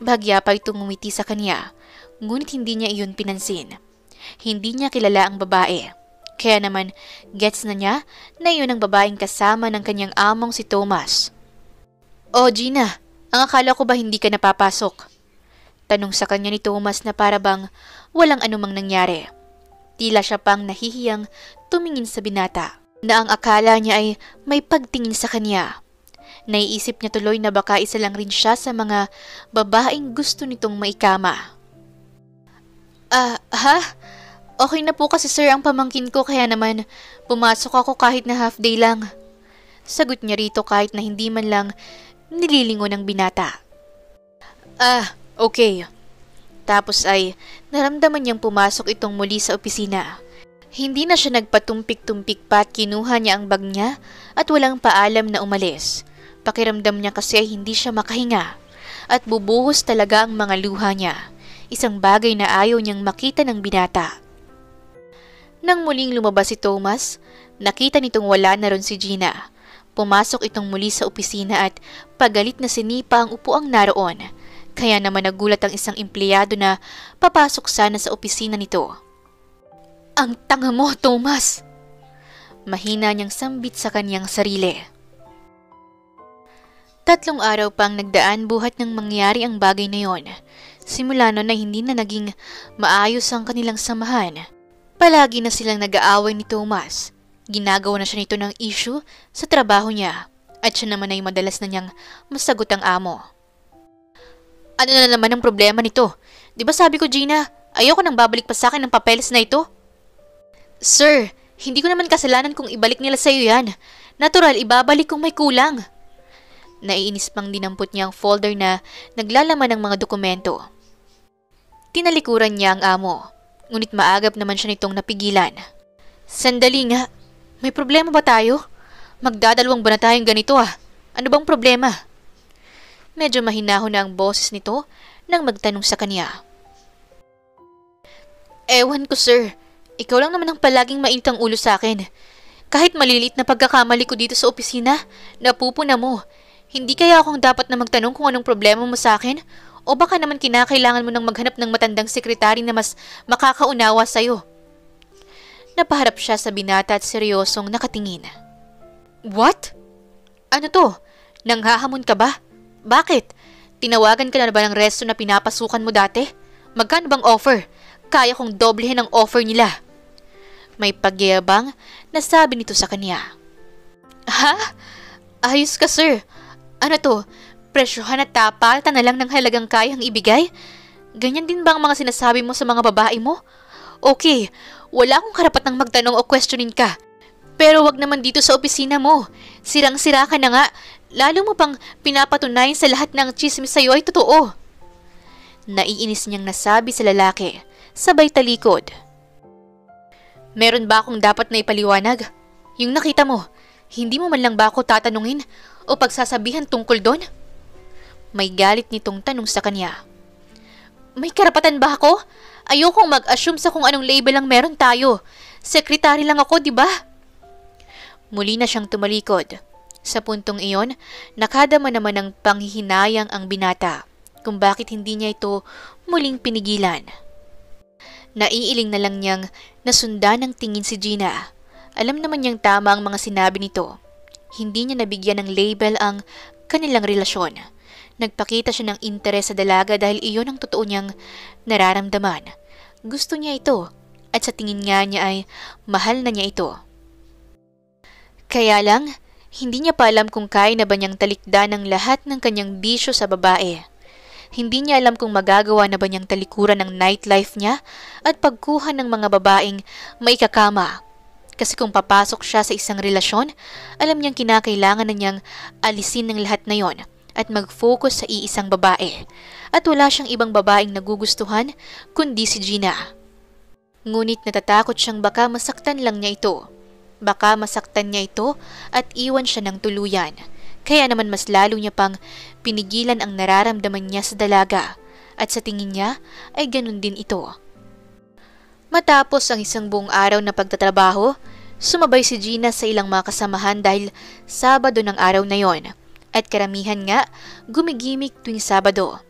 Bahagya pa itong ngumiti sa kanya, ngunit hindi niya iyon pinansin. Hindi niya kilala ang babae. Kaya naman, gets na niya na iyon ang babaeng kasama ng kanyang among si Thomas. "Oh, Gina, ang akala ko ba hindi ka napapasok?" Tanong sa kanya ni Thomas na para bang walang anumang nangyari. Tila siya pang nahihiyang tumingin sa binata, na ang akala niya ay may pagtingin sa kanya. Naiisip niya tuloy na baka isa lang rin siya sa mga babaeng gusto nitong maikama. Ha? Okay na po kasi sir ang pamangkin ko kaya naman pumasok ako kahit na half day lang. Sagot niya rito kahit na hindi man lang nililingon ng binata. Okay. Tapos ay naramdaman niyang pumasok itong muli sa opisina. Hindi na siya nagpatumpik-tumpik pa at kinuha niya ang bag niya at walang paalam na umalis. Pakiramdam niya kasi ay hindi siya makahinga at bubuhos talaga ang mga luha niya. Isang bagay na ayaw niyang makita ng binata. Nang muling lumabas si Thomas, nakita nitong wala na ron si Gina. Pumasok itong muli sa opisina at pagalit na sinipa ang upuang naroon. Kaya naman nagulat ang isang empleyado na papasok sana sa opisina nito. "Ang tanga mo, Thomas!" Mahina niyang sambit sa kanyang sarili. 3 araw pang nagdaan buhat nang mangyari ang bagay na yon. Simula noon ay hindi na naging maayos ang kanilang samahan. Palagi na silang nag-aaway ni Thomas. Ginagawa na siya nito ng issue sa trabaho niya at siya naman ay madalas na niyang masagot ang amo. "Ano na naman ang problema nito? Di ba sabi ko, Gina, ayoko nang babalik pa sa akin ng papeles na ito?" "Sir, hindi ko naman kasalanan kung ibalik nila sa iyo yan. Natural, ibabalik kung may kulang." Naiinis pang dinampot niya ang folder na naglalaman ng mga dokumento. Tinalikuran niya ang amo, ngunit maagap naman siya nitong napigilan. "Sandali nga, may problema ba tayo? Magdadalawang ba na tayong ganito ah? Ano bang problema?" Medyo mahinahon na ang boses nito nang magtanong sa kanya. "Ewan ko, sir. Ikaw lang naman ang palaging mainit ang ulo sa akin. Kahit maliliit na pagkakamali ko dito sa opisina, napupuna mo. Hindi kaya akong dapat na magtanong kung anong problema mo sa akin? O baka naman kinakailangan mo nang maghanap ng matandang sekretary na mas makakaunawa sa'yo?" Napaharap siya sa binata at seryosong nakatingin. "What? Ano to? Nanghahamon ka ba? Bakit? Tinawagan ka na ba ng resto na pinapasukan mo dati? Magkano bang offer? Kaya kong doblehin ang offer nila." May pagyayabang na sabi nito sa kanya. "Ha? Ayos ka, sir. Ano to? Presyohan at tapaltan na lang ng halagang kayang ibigay? Ganyan din ba ang mga sinasabi mo sa mga babae mo? Okay, wala akong karapatang magtanong o questionin ka. Pero wag naman dito sa opisina mo. Sirang-sira ka na nga. Lalo mo pang pinapatunayan sa lahat ng chismis sa'yo ay totoo." Naiinis niyang nasabi sa lalaki, sabay talikod. "Meron ba akong dapat na ipaliwanag? Yung nakita mo, hindi mo man lang ba ako tatanungin o pagsasabihan tungkol doon?" May galit nitong tanong sa kanya. "May karapatan ba ako? Ayokong mag-assume sa kung anong label ang meron tayo. Sekretary lang ako, di ba?" Muli na siyang tumalikod. Sa puntong iyon, nakadama naman ng panghihinayang ang binata kung bakit hindi niya ito muling pinigilan. Naiiling na lang niyang nasundan ng tingin si Gina. Alam naman niyang tama ang mga sinabi nito. Hindi niya nabigyan ng label ang kanilang relasyon. Nagpakita siya ng interes sa dalaga dahil iyon ang totoo niyang nararamdaman. Gusto niya ito at sa tingin nga niya ay mahal na niya ito. Kaya lang, hindi niya pa alam kung kaya na ba niyang talikdan ang lahat ng kanyang bisyo sa babae. Hindi niya alam kung magagawa na ba niyang talikuran ang nightlife niya at pagkuha ng mga babaeng maikakama. Kasi kung papasok siya sa isang relasyon, alam niyang kinakailangan na niyang alisin ng lahat na yon at mag-focus sa iisang babae. At wala siyang ibang babaeng nagugustuhan kundi si Gina. Ngunit natatakot siyang baka masaktan lang niya ito. Baka masaktan niya ito at iwan siya ng tuluyan. Kaya naman mas lalo niya pang pinigilan ang nararamdaman niya sa dalaga at sa tingin niya ay ganun din ito. Matapos ang isang buong araw na pagtatrabaho, sumabay si Gina sa ilang mga kasamahan dahil Sabado ng araw na yon at karamihan nga gumigimik tuwing Sabado.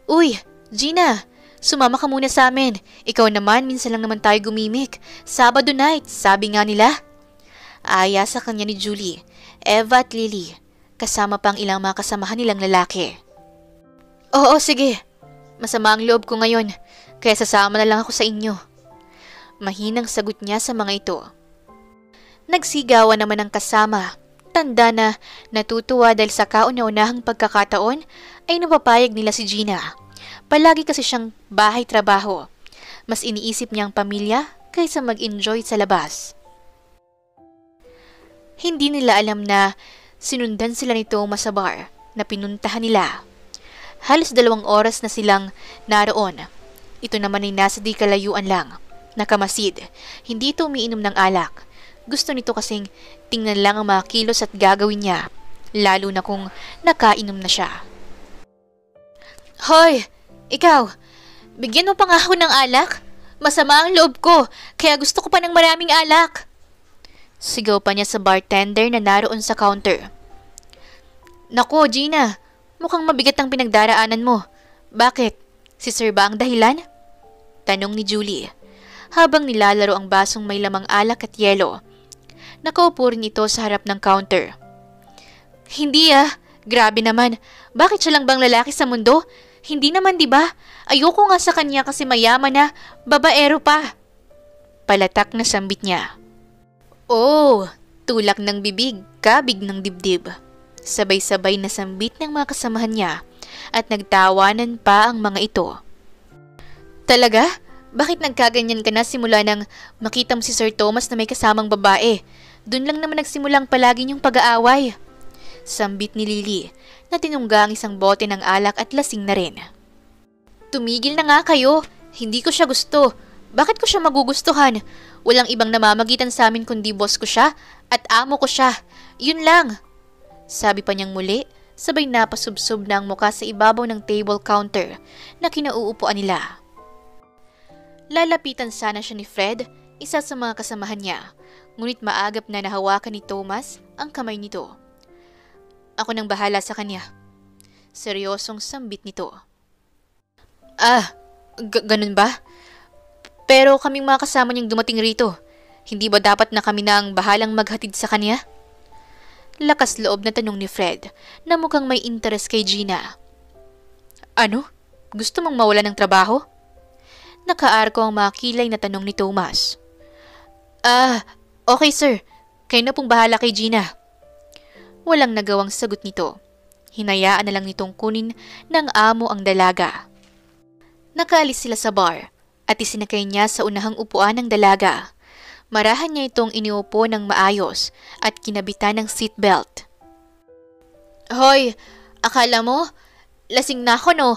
"Uy, Gina, sumama ka muna sa amin. Ikaw naman, minsan lang naman tayo gumimik. Sabado night, sabi nga nila." Aya sa kanya ni Julie, Eva at Lily, kasama pang ilang mga kasamahan nilang lalaki. "Oo, sige. Masama ang loob ko ngayon, kaya sasama na lang ako sa inyo." Mahinang sagot niya sa mga ito. Nagsigawan naman ang kasama. Tanda na natutuwa dahil sa kauna-unahang pagkakataon ay napapayag nila si Gina. Palagi kasi siyang bahay-trabaho. Mas iniisip niyang pamilya kaysa mag-enjoy sa labas. Hindi nila alam na sinundan sila nito sa bar na pinuntahan nila. Halos 2 oras na silang naroon. Ito naman ay nasa di kalayuan lang. Nakamasid. Hindi ito umiinom ng alak. Gusto nito kasing tingnan lang ang mga kilos at gagawin niya. Lalo na kung nakainom na siya. "Hoy! Ikaw! Bigyan mo pang ako ng alak? Masama ang loob ko, kaya gusto ko pa ng maraming alak." Sigaw pa niya sa bartender na naroon sa counter. "Nako, Gina, Mukhang mabigat ang pinagdaraanan mo. Bakit? Si Sir ba ang dahilan? Tanong ni Julie, habang nilalaro ang basong may lamang alak at yelo. Nakaupo rin ito sa harap ng counter. Hindi grabe naman. Bakit siya lang bang lalaki sa mundo? Hindi naman, di ba? Ayoko nga sa kanya kasi mayaman na, babaero pa. Palatak na sambit niya. Oh, tulak ng bibig, kabig ng dibdib. Sabay-sabay na sambit ng mga kasamahan niya at nagtawanan pa ang mga ito. Talaga? Bakit nagkaganyan ka na simula nang makita mo si Sir Thomas na may kasamang babae? Doon lang naman nagsimulang palagi niyong pag-aaway. Sambit ni Lily na tinungga ang isang bote ng alak at lasing na rin. Tumigil na nga kayo. Hindi ko siya gusto. Bakit ko siya magugustuhan? Walang ibang namamagitan sa amin kundi boss ko siya at amo ko siya. Yun lang. Sabi pa niyang muli, sabay napasubsob na ang muka sa ibabaw ng table counter na kinauupuan nila. Lalapitan sana siya ni Fred, isa sa mga kasamahan niya, ngunit maagap na nahawakan ni Thomas ang kamay nito. Ako nang bahala sa kanya. Seryosong sambit nito. Ganun ba? Pero kaming mga kasama niyang dumating rito. Hindi ba dapat na kami na ang bahalang maghatid sa kanya? Lakas loob na tanong ni Fred na mukhang may interes kay Gina. Ano? Gusto mong mawala ng trabaho? Nakaarko ang makilay na tanong ni Thomas. Okay sir. Kayo na pong bahala kay Gina. Walang nagawang sagot nito. Hinayaan na lang nitong kunin ng amo ang dalaga. Nakaalis sila sa bar at isinakay niya sa unahang upuan ng dalaga. Marahan niya itong iniupo ng maayos at kinabitan ng seatbelt. Hoy, akala mo? Lasing na ako no?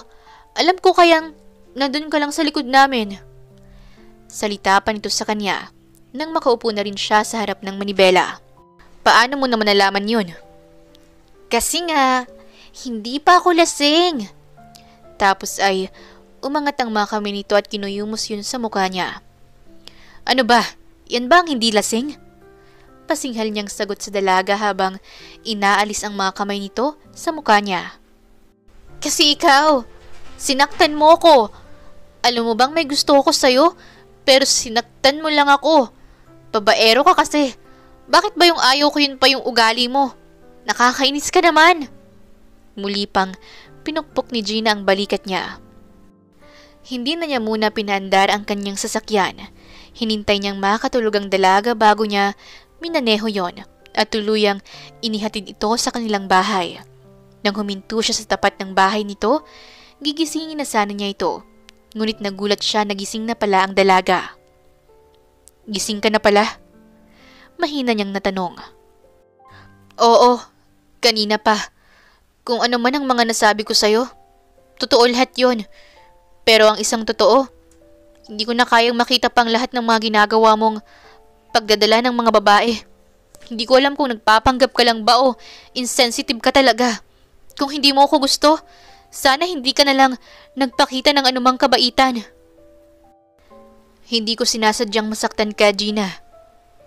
Alam ko kayang nandun ka lang sa likod namin. Salita pa nito sa kanya nang makaupo na rin siya sa harap ng manibela. Paano mo naman nalaman yun? Kasi nga, hindi pa ako lasing. Tapos ay umangat ang mga kamay nito at kinuyumos yun sa mukha niya. Ano ba? Yan ba ang hindi lasing? Pasinghal niyang sagot sa dalaga habang inaalis ang mga kamay nito sa mukha niya. Kasi ikaw, sinaktan mo ko. Alam mo bang may gusto ko sa'yo, pero sinaktan mo lang ako. Babaero ka kasi. Bakit ba yung ayaw ko yun pa yung ugali mo? Nakakainis ka naman. Muli pang pinukpok ni Gina ang balikat niya. Hindi na niya muna pinaandar ang kanyang sasakyan. Hinintay niyang makatulog ang dalaga bago niya minaneho yon at tuluyang inihatid ito sa kanilang bahay. Nang huminto siya sa tapat ng bahay nito, gigisingin na sana niya ito. Ngunit nagulat siya na gising na pala ang dalaga. Gising ka na pala? Mahina niyang natanong. Oo, kanina pa. Kung ano man ang mga nasabi ko sa'yo, totoo lahat yon. Pero ang isang totoo, hindi ko na kayang makita pang lahat ng mga ginagawa mong pagdadala ng mga babae. Hindi ko alam kung nagpapanggap ka lang ba o insensitive ka talaga. Kung hindi mo ako gusto, sana hindi ka na lang nagpakita ng anumang kabaitan. Hindi ko sinasadyang masaktan ka, Gina.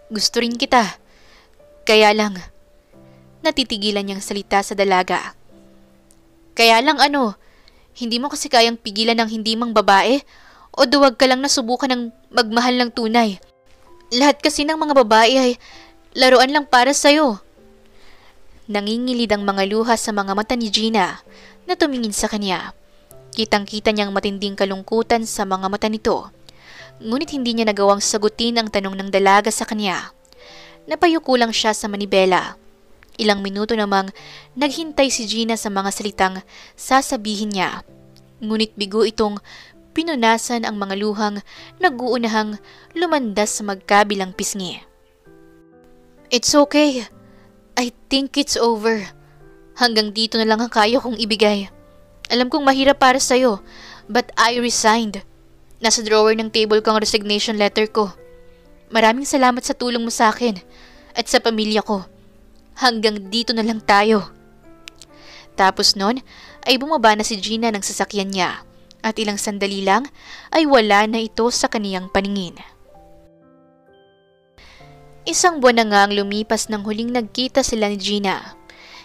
Gusto rin kita. Kaya lang, natitigilan niyang salita sa dalaga. Kaya lang hindi mo kasi kayang pigilan ng hindi mang babae o duwag ka lang na subukan ng magmahal ng tunay. Lahat kasi ng mga babae ay laruan lang para sa'yo. Nangingilid ang mga luha sa mga mata ni Gina na tumingin sa kanya. Kitang-kita niyang matinding kalungkutan sa mga mata nito. Ngunit hindi niya nagawang sagutin ang tanong ng dalaga sa kanya. Napayuko lang siya sa manibela. Ilang minuto namang naghintay si Gina sa mga salitang sasabihin niya. Ngunit bigo itong pinunasan ang mga luhang nag-uunahang lumandas sa magkabilang pisngi. It's okay. I think it's over. Hanggang dito na lang ang kaya kong ibigay. Alam kong mahirap para sa'yo, but I resigned. Nasa drawer ng table ko ang resignation letter ko. Maraming salamat sa tulong mo sa akin at sa pamilya ko. Hanggang dito na lang tayo. Tapos nun ay bumaba na si Gina ng sasakyan niya at ilang sandali lang ay wala na ito sa kaniyang paningin. Isang buwan na nga ang lumipas nang huling nagkita sila ni Gina.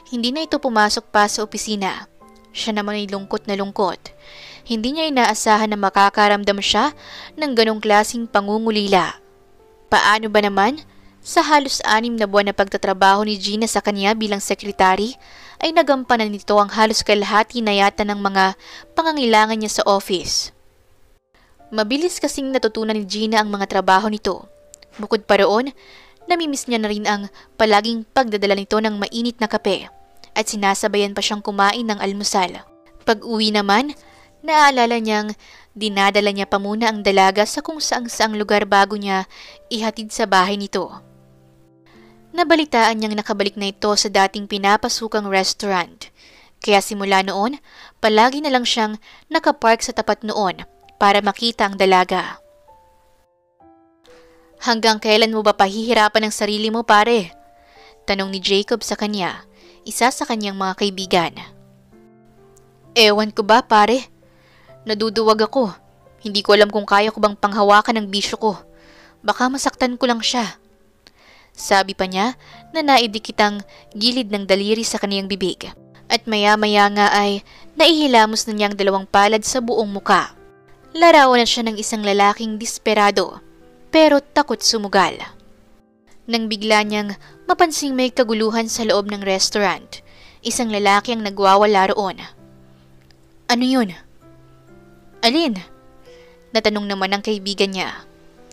Hindi na ito pumasok pa sa opisina. Siya naman ay lungkot na lungkot. Hindi niya inaasahan na makakaramdam siya ng ganong klaseng pangungulila. Paano ba naman? Sa halos 6 na buwan na pagtatrabaho ni Gina sa kanya bilang sekretary, ay nagampanan nito ang halos kalahati na yata ng mga pangangailangan niya sa office. Mabilis kasing natutunan ni Gina ang mga trabaho nito. Bukod pa roon, namimiss niya na rin ang palaging pagdadala nito ng mainit na kape at sinasabayan pa siyang kumain ng almusal. Pag-uwi naman, naalala niyang dinadala niya pa muna ang dalaga sa kung saang lugar bago niya ihatid sa bahay nito. Nabalitaan niyang nakabalik na ito sa dating pinapasukang restaurant. Kaya simula noon, palagi na lang siyang nakapark sa tapat noon para makita ang dalaga. Hanggang kailan mo ba pahihirapan ang sarili mo, pare? Tanong ni Jacob sa kanya, isa sa kanyang mga kaibigan. Ewan ko ba, pare? Naduduwag ako. Hindi ko alam kung kaya ko bang panghawakan ang bisyo ko. Baka masaktan ko lang siya. Sabi pa niya na naidikit ang gilid ng daliri sa kaniyang bibig. At maya-maya nga ay naihilamos na niya ang 2 palad sa buong muka. Larawan na siya ng isang lalaking desperado, pero takot sumugal. Nang bigla niyang mapansing may kaguluhan sa loob ng restaurant, isang lalaki ang nagwawala roon. Ano yun? Alin? Natanong naman ng kaibigan niya.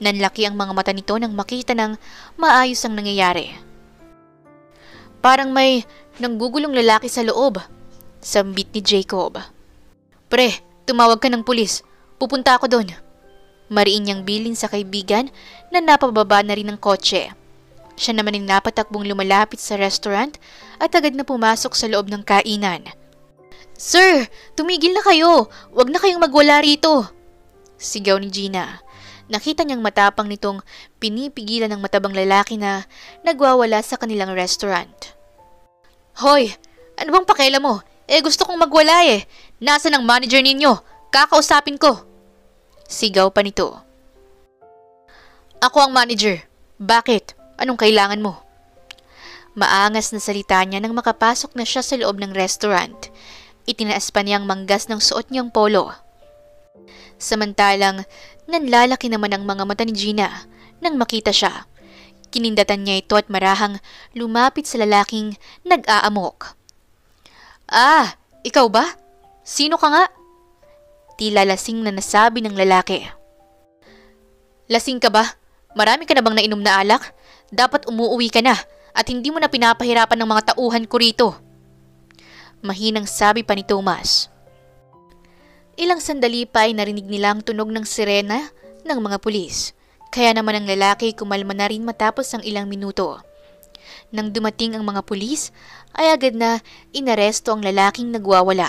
Nanlaki ang mga mata nito nang makita ng maayos ang nangyayari. Parang may nanggugulong lalaki sa loob, sambit ni Jacob. Pre, tumawag ka ng pulis. Pupunta ako doon. Mariin niyang bilin sa kaibigan na napababa na rin ng kotse. Siya naman ay napatakbong lumalapit sa restaurant at agad na pumasok sa loob ng kainan. Sir, tumigil na kayo. Huwag na kayong magwala rito. Sigaw ni Gina. Nakita niyang matapang nitong pinipigilan ng matabang lalaki na nagwawala sa kanilang restaurant. Hoy, ano bang pakialam mo? Gusto kong magwala eh. Nasaan ang manager ninyo? Kakausapin ko. Sigaw pa nito. Ako ang manager. Bakit? Anong kailangan mo? Maangas na salita niya nang makapasok na siya sa loob ng restaurant. Itinaas pa niyang manggas ng suot niyang polo. Samantalang, nanlalaki naman ang mga mata ni Gina nang makita siya. Kinindatan niya ito at marahang lumapit sa lalaking nag-aamok. Ah, ikaw ba? Sino ka nga? Tila lasing na nasabi ng lalaki. Lasing ka ba? Marami ka na bang nainom na alak? Dapat umuuwi ka na at hindi mo na pinapahirapan ng mga tauhan ko rito. Mahinang sabi pa ni Thomas. Ilang sandali pa ay narinig nila ang tunog ng sirena ng mga pulis. Kaya naman ang lalaki kumalma na rin matapos ang ilang minuto. Nang dumating ang mga pulis, ay agad na inaresto ang lalaking nagwawala.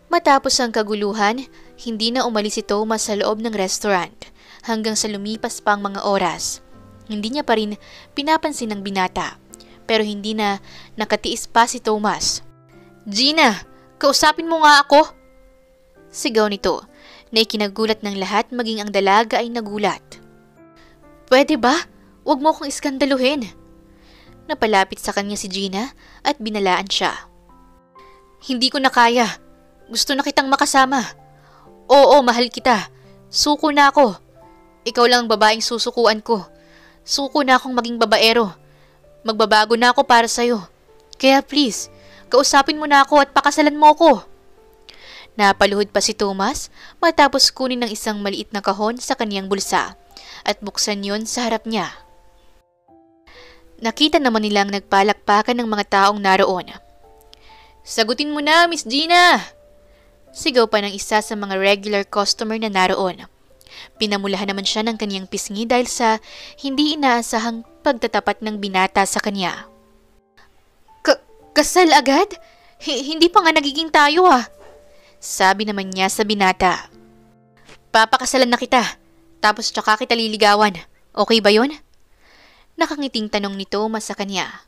Matapos ang kaguluhan, hindi na umalis si Thomas sa loob ng restaurant hanggang sa lumipas pa ang mga oras. Hindi niya pa rin pinapansin ang binata, pero hindi na nakatiis pa si Thomas. Gina, kausapin mo nga ako! Sigaw nito, na ikinagulat ng lahat maging ang dalaga ay nagulat. Pwede ba? Huwag mo akong iskandaluhin. Napalapit sa kanya si Gina at binalaan siya. Hindi ko na kaya. Gusto na kitang makasama. Oo, mahal kita. Suko na ako. Ikaw lang ang babaeng susukuan ko. Suko na akong maging babaero. Magbabago na ako para sa'yo. Kaya please, kausapin mo na ako at pakasalan mo ako. Napaluhod pa si Thomas matapos kunin ng isang maliit na kahon sa kaniyang bulsa at buksan yon sa harap niya. Nakita naman nilang nagpalakpakan ng mga taong naroon. Sagutin mo na, Miss Gina! Sigaw pa ng isa sa mga regular customer na naroon. Pinamulahan naman siya ng kaniyang pisngi dahil sa hindi inaasahang pagtatapat ng binata sa kanya. Kasal agad? Hindi pa nga nagiging tayo ah! Sabi naman niya sa binata. Papakasalan na kita, tapos tsaka kita liligawan. Okay ba yun? Nakangiting tanong ni Thomas sa kanya.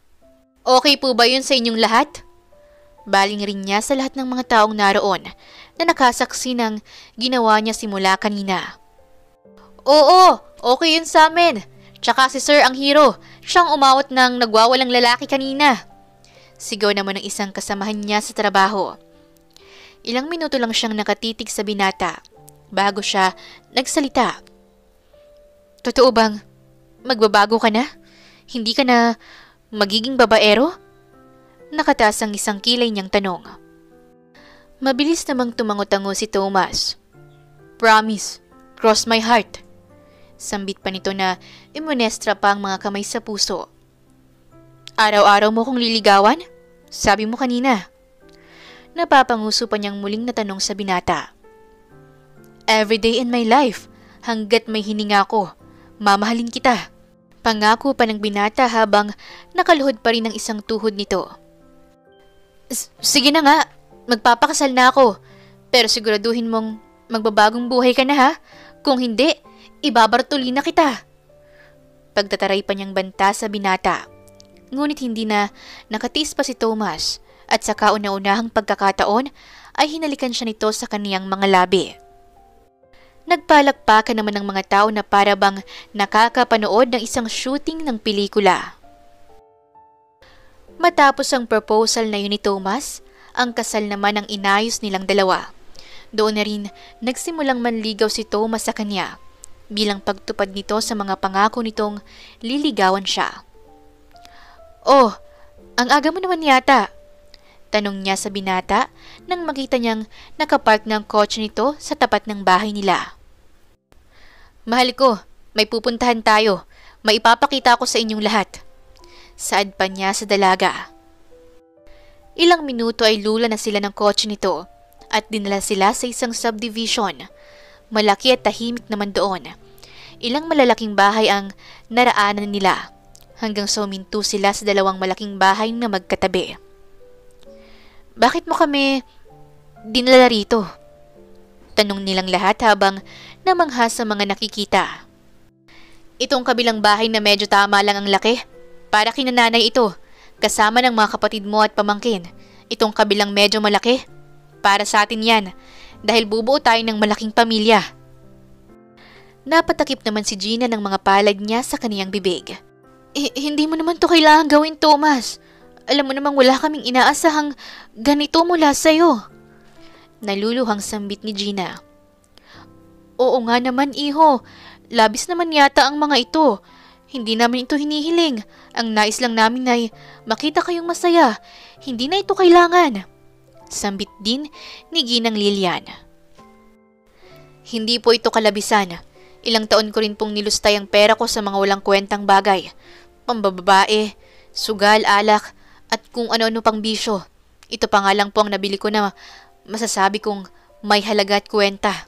Okay po ba yun sa inyong lahat? Baling rin niya sa lahat ng mga taong naroon na nakasaksi ng ginawa niya simula kanina. Oo, okay yun sa amin. Tsaka si Sir ang hero, siyang umawat ng nagwawalang lalaki kanina. Sigaw naman ng isang kasamahan niya sa trabaho. Ilang minuto lang siyang nakatitig sa binata bago siya nagsalita. Totoo bang magbabago ka na? Hindi ka na magiging babaero? Nakataas ang isang kilay niyang tanong. Mabilis namang tumango-tango si Thomas. Promise, cross my heart. Sambit pa nito na imunestra pa ang mga kamay sa puso. Araw-araw mo kong liligawan? Sabi mo kanina. Napapanguso pa niyang muling natanong sa binata. Every day in my life, hanggat may hininga ko, mamahalin kita. Pangako pa ng binata habang nakaluhod pa rin ang isang tuhod nito. Sige na nga, magpapakasal na ako. Pero siguraduhin mong magbabagong buhay ka na ha. Kung hindi, ibabartuli na kita. Pagtataray pa niyang banta sa binata. Ngunit hindi na nakatiis pa si Thomas at sa kauna-unahang pagkakataon ay hinalikan siya nito sa kaniyang mga labi. Nagpalakpakan naman ng mga tao na para bang nakakapanood ng isang shooting ng pelikula. Matapos ang proposal na yun ni Thomas, ang kasal naman ang inayos nilang dalawa. Doon na rin nagsimulang manligaw si Thomas sa kanya bilang pagtupad nito sa mga pangako nitong liligawan siya. Oh, ang aga mo naman yata. Tanong niya sa binata nang makita niyang nakapark ng kotse nito sa tapat ng bahay nila. Mahal ko, may pupuntahan tayo. May ipapakita ko sa inyong lahat. Saad pa niya sa dalaga. Ilang minuto ay lula na sila ng kotse nito at dinala sila sa isang subdivision. Malaki at tahimik naman doon. Ilang malalaking bahay ang naraanan nila hanggang sa huminto sila sa dalawang malaking bahay na magkatabi. Bakit mo kami dinala rito? Tanong nilang lahat habang namangha sa mga nakikita. Itong kabilang bahay na medyo tama lang ang laki. Para kina nanay ito, kasama ng mga kapatid mo at pamangkin. Itong kabilang medyo malaki. Para sa atin yan, dahil bubuo tayo ng malaking pamilya. Napatakip naman si Gina ng mga palad niya sa kaniyang bibig. Hindi mo naman to kailangan gawin, Thomas. Alam mo namang wala kaming inaasahang ganito mula sa'yo. Naluluhang sambit ni Gina. Oo nga naman, iho. Labis naman yata ang mga ito. Hindi namin ito hinihiling. Ang nais lang namin ay makita kayong masaya. Hindi na ito kailangan. Sambit din ni Ginang Lilian. Hindi po ito kalabisan. Ilang taon ko rin pong nilustay ang pera ko sa mga walang kwentang bagay. Pambababae, sugal, alak, at kung ano-ano pang bisyo. Ito pa nga lang po ang nabili ko na masasabi kong may halaga at kwenta.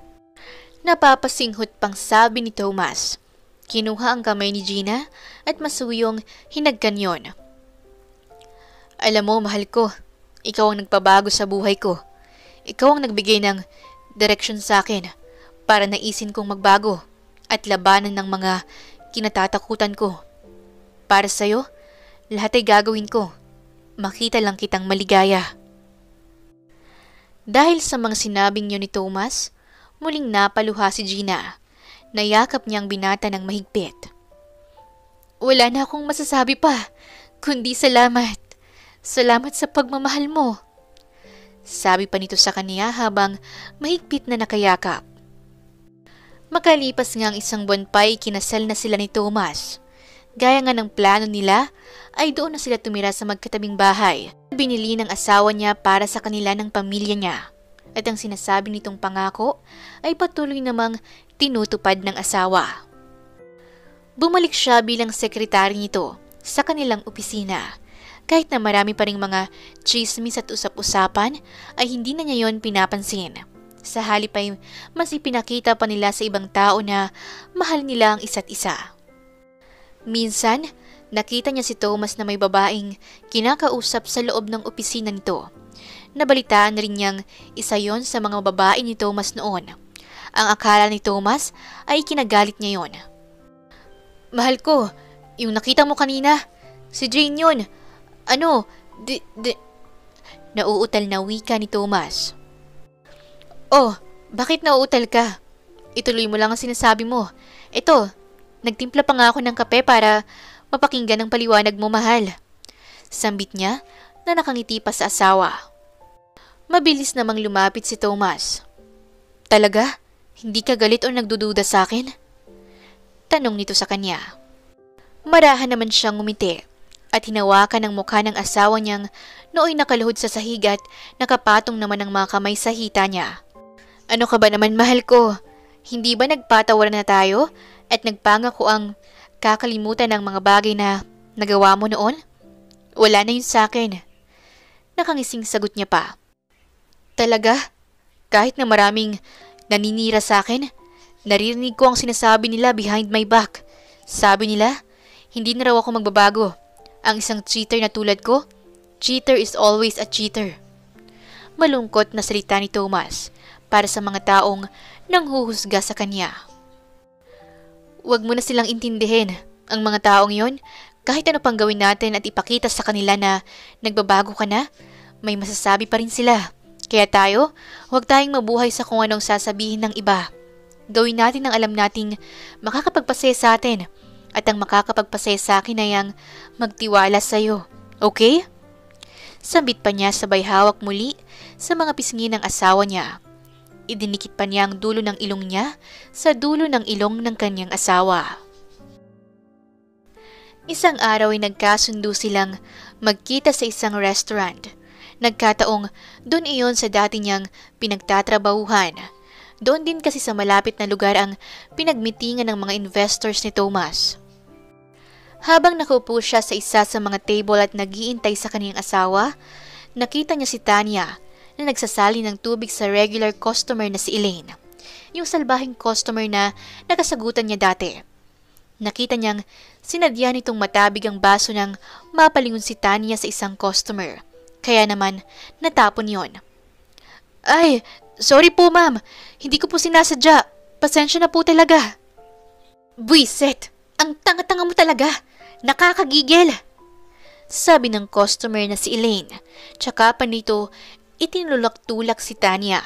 Napapasinghot pang sabi ni Thomas. Kinuha ang kamay ni Gina at masuyong hinagkan yon. Alam mo, mahal ko, ikaw ang nagpabago sa buhay ko. Ikaw ang nagbigay ng direksyon sa akin para naisin kong magbago at labanan ng mga kinatatakutan ko. Para sa'yo, lahat ay gagawin ko. Makita lang kitang maligaya. Dahil sa mga sinabing yun ni Thomas, muling napaluha si Gina. Nayakap niyang binata ng mahigpit. Wala na akong masasabi pa, kundi salamat. Salamat sa pagmamahal mo. Sabi pa nito sa kaniya habang mahigpit na nakayakap. Makalipas nga ang isang buwan pa ay kinasal na sila ni Thomas. Gaya nga ng plano nila, ay doon na sila tumira sa magkatabing bahay. Binili ng asawa niya para sa kanila ng pamilya niya. At ang sinasabi nitong pangako ay patuloy namang tinutupad ng asawa. Bumalik siya bilang sekretary nito sa kanilang opisina. Kahit na marami pa ring mga chismis at usap-usapan, ay hindi na niya yon pinapansin. Sa halip ay mas ipinakita pa nila sa ibang tao na mahal nila ang isa't isa. Minsan, nakita niya si Thomas na may babaeng kinakausap sa loob ng opisina nito. Nabalitaan na rin niyang isa yon sa mga babae ni Thomas noon. Ang akala ni Thomas ay kinagalit niya yon. Mahal ko, yung nakita mo kanina, si Jane yun. Ano, Nauutal na wika ni Thomas. Oh, bakit nauutal ka? Ituloy mo lang ang sinasabi mo. Ito, nagtimpla pa nga ako ng kape para mapakinggan ang paliwanag mo, mahal. Sambit niya na nakangiti pa sa asawa. Mabilis namang lumapit si Thomas. Talaga? Hindi ka galit o nagdududa sa akin? Tanong nito sa kanya. Marahan naman siyang ngumiti at hinawakan ang mukha ng asawa niyang nooy nakaluhod sa sahig at nakapatong naman ang mga kamay sa hita niya. Ano ka ba naman, mahal ko? Hindi ba nagpatawaran na tayo at nagpangako ang kakalimutan ng mga bagay na nagawa mo noon? Wala na yun sa akin. Nakangising sagot niya pa. Talaga? Kahit na maraming naninira sa akin, naririnig ko ang sinasabi nila behind my back. Sabi nila, hindi na raw ako magbabago. Ang isang cheater na tulad ko, cheater is always a cheater. Malungkot na salita ni Thomas para sa mga taong nanghuhusga sa kanya. Huwag mo na silang intindihin. Ang mga taong yon, kahit ano pang gawin natin at ipakita sa kanila na nagbabago ka na, may masasabi pa rin sila. Kaya tayo, huwag tayong mabuhay sa kung anong sasabihin ng iba. Gawin natin ang alam nating makakapagpasaya sa atin at ang makakapagpasaya sa akin ay ang magtiwala sa iyo. Okay? Sambit pa niya sabay hawak muli sa mga pisngi ng asawa niya. Idinikit pa niya ang dulo ng ilong niya sa dulo ng ilong ng kanyang asawa. Isang araw ay nagkasundo silang magkita sa isang restaurant. Nagkataong doon iyon sa dati niyang pinagtatrabahuhan. Doon din kasi sa malapit na lugar ang pinagmitingan ng mga investors ni Thomas. Habang nakaupo siya sa isa sa mga table at nag-iintay sa kanyang asawa, nakita niya si Tanya na nagsasali ng tubig sa regular customer na si Elaine. Yung salbahing customer na nakasagutan niya dati. Nakita niyang sinadya nitong matabig ang baso nang mapalingon si Tanya sa isang customer. Kaya naman, natapon yon. Ay, sorry po ma'am. Hindi ko po sinasadya. Pasensya na po talaga. Buisit! Ang tanga-tanga mo talaga. Nakakagigil! Sabi ng customer na si Elaine. Tsaka pa nito, itinulak-tulak si Tanya.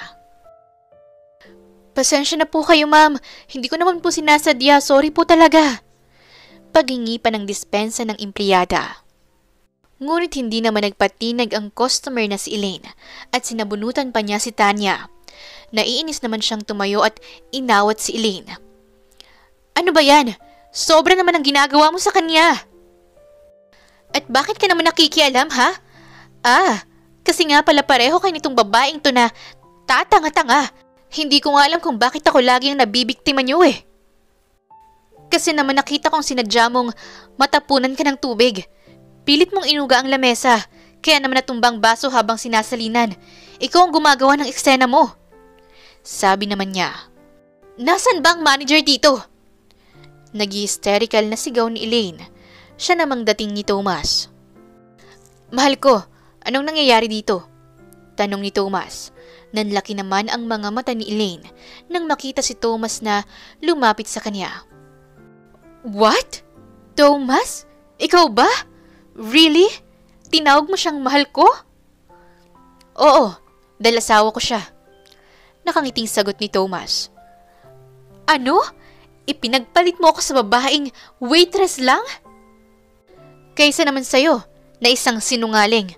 Pasensya na po kayo ma'am. Hindi ko naman po sinasadya. Sorry po talaga. Paghingi pa ng dispensa ng empleyada. Ngunit hindi naman nagpatinag ang customer na si Elaine at sinabunutan pa niya si Tanya. Naiinis naman siyang tumayo at inawat si Elaine. Ano ba yan? Sobra naman ang ginagawa mo sa kanya. At bakit ka naman nakikialam, ha? Kasi nga pala pareho kayo nitong babaeng to na tatanga-tanga. Hindi ko nga alam kung bakit ako lagi ang nabibiktima niyo eh. Kasi naman nakita kong sinadya mong matapunan ka ng tubig. Pilit mong inuga ang lamesa, kaya naman natumbang baso habang sinasalinan. Ikaw ang gumagawa ng eksena mo. Sabi naman niya. Nasaan ba ang manager dito? Nag-hysterical na sigaw ni Elaine. Siya namang dating ni Thomas. Mahal ko, anong nangyayari dito? Tanong ni Thomas. Nanlaki naman ang mga mata ni Elaine nang makita si Thomas na lumapit sa kanya. What? Thomas? Ikaw ba? Really? Tinawag mo siyang mahal ko? Oo, dahil asawa ko siya. Nakangiting sagot ni Thomas. Ano? Ipinagpalit mo ako sa babaeng waitress lang? Kaysa naman sa'yo, na isang sinungaling.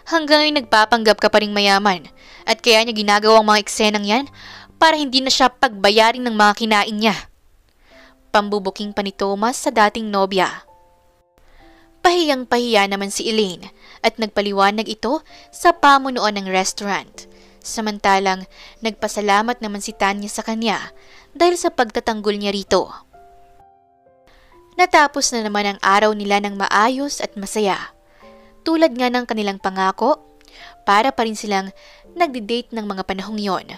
Hanggang ngayon nagpapanggap ka pa ring mayaman at kaya niya ginagawa ang mga eksenang yan para hindi na siya pagbayarin ng mga kinain niya. Pambubuking pa ni Thomas sa dating nobya. Pahiyang-pahiya naman si Elaine at nagpaliwanag ito sa pamunuan ng restaurant. Samantalang nagpasalamat naman si Tanya sa kanya dahil sa pagtatanggol niya rito. Natapos na naman ang araw nila ng maayos at masaya. Tulad nga ng kanilang pangako, para pa rin silang nagdi-date ng mga panahong yon.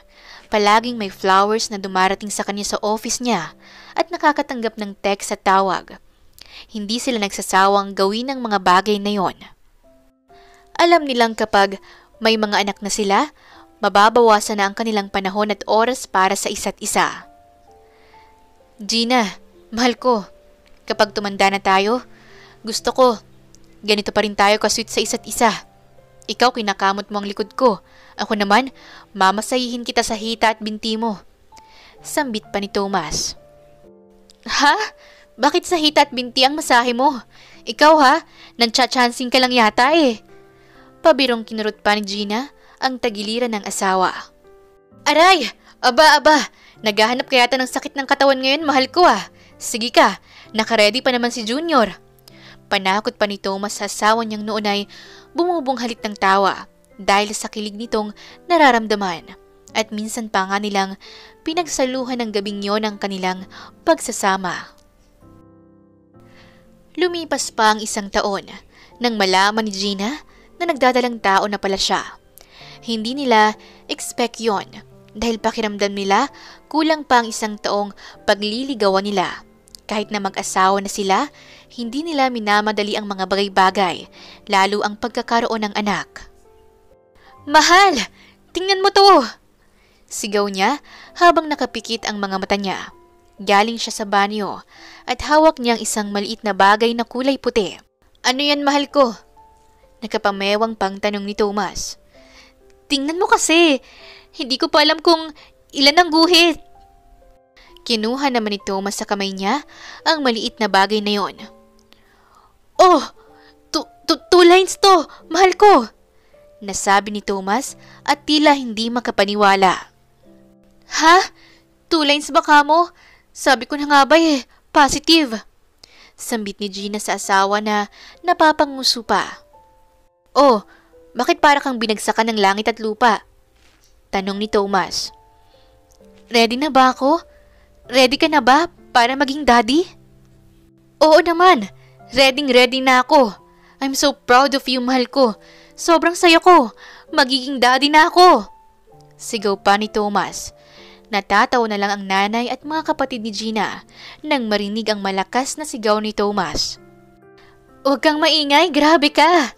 Palaging may flowers na dumarating sa kanya sa office niya at nakakatanggap ng text at tawag. Hindi sila nagsasawang gawin ang mga bagay na yon. Alam nilang kapag may mga anak na sila, mababawasan na ang kanilang panahon at oras para sa isa't isa. Gina, mahal ko, kapag tumanda na tayo, gusto ko, ganito pa rin tayo kasweet sa isa't isa. Ikaw kinakamot mo ang likod ko, ako naman, mamasahihin kita sa hita at binti mo. Sambit pa ni Thomas. Ha? Bakit sa hita at binti ang masahe mo? Ikaw ha? Nantsa-chancing ka lang yata eh. Pabirong kinurot pa ni Gina ang tagiliran ng asawa. Aray! Aba! Naghahanap ka yata ng sakit ng katawan ngayon, mahal ko ah. Sige ka, nakaredy pa naman si Junior. Panakot pa ni Thomas sa asawa niyang noon ay bumubunghalit ng tawa dahil sa kilig nitong nararamdaman. At minsan pa nga nilang pinagsaluhan ng gabing yon ang kanilang pagsasama. Lumipas pa ang 1 taon nang malaman ni Gina na nagdadalang tao na pala siya. Hindi nila expect yon dahil pakiramdam nila kulang pa ang 1 taong pagliligawan nila. Kahit na mag-asawa na sila, hindi nila minamadali ang mga bagay-bagay, lalo ang pagkakaroon ng anak. Mahal! Tingnan mo to! Sigaw niya habang nakapikit ang mga mata niya. Galing siya sa banyo at hawak niyang isang maliit na bagay na kulay puti. Ano yan, mahal ko? Nakapamewang pang tanong ni Thomas. Tingnan mo kasi, hindi ko pa alam kung ilan ang guhit. Kinuha naman ni Thomas sa kamay niya ang maliit na bagay na yon. Oh, 2 lines to, mahal ko! Nasabi ni Thomas at tila hindi makapaniwala. Ha? 2 lines ba kamo? Sabi ko na nga ba positive. Sambit ni Gina sa asawa na napapanguso pa. Oh, bakit para kang binagsakan ng langit at lupa? Tanong ni Thomas. Ready na ba ako? Ready ka na ba para maging daddy? Oo naman, ready na ako. I'm so proud of you, mahal ko. Sobrang saya ko, magiging daddy na ako. Sigaw pa ni Thomas. Natatawa na lang ang nanay at mga kapatid ni Gina nang marinig ang malakas na sigaw ni Thomas. Huwag kang maingay, grabe ka!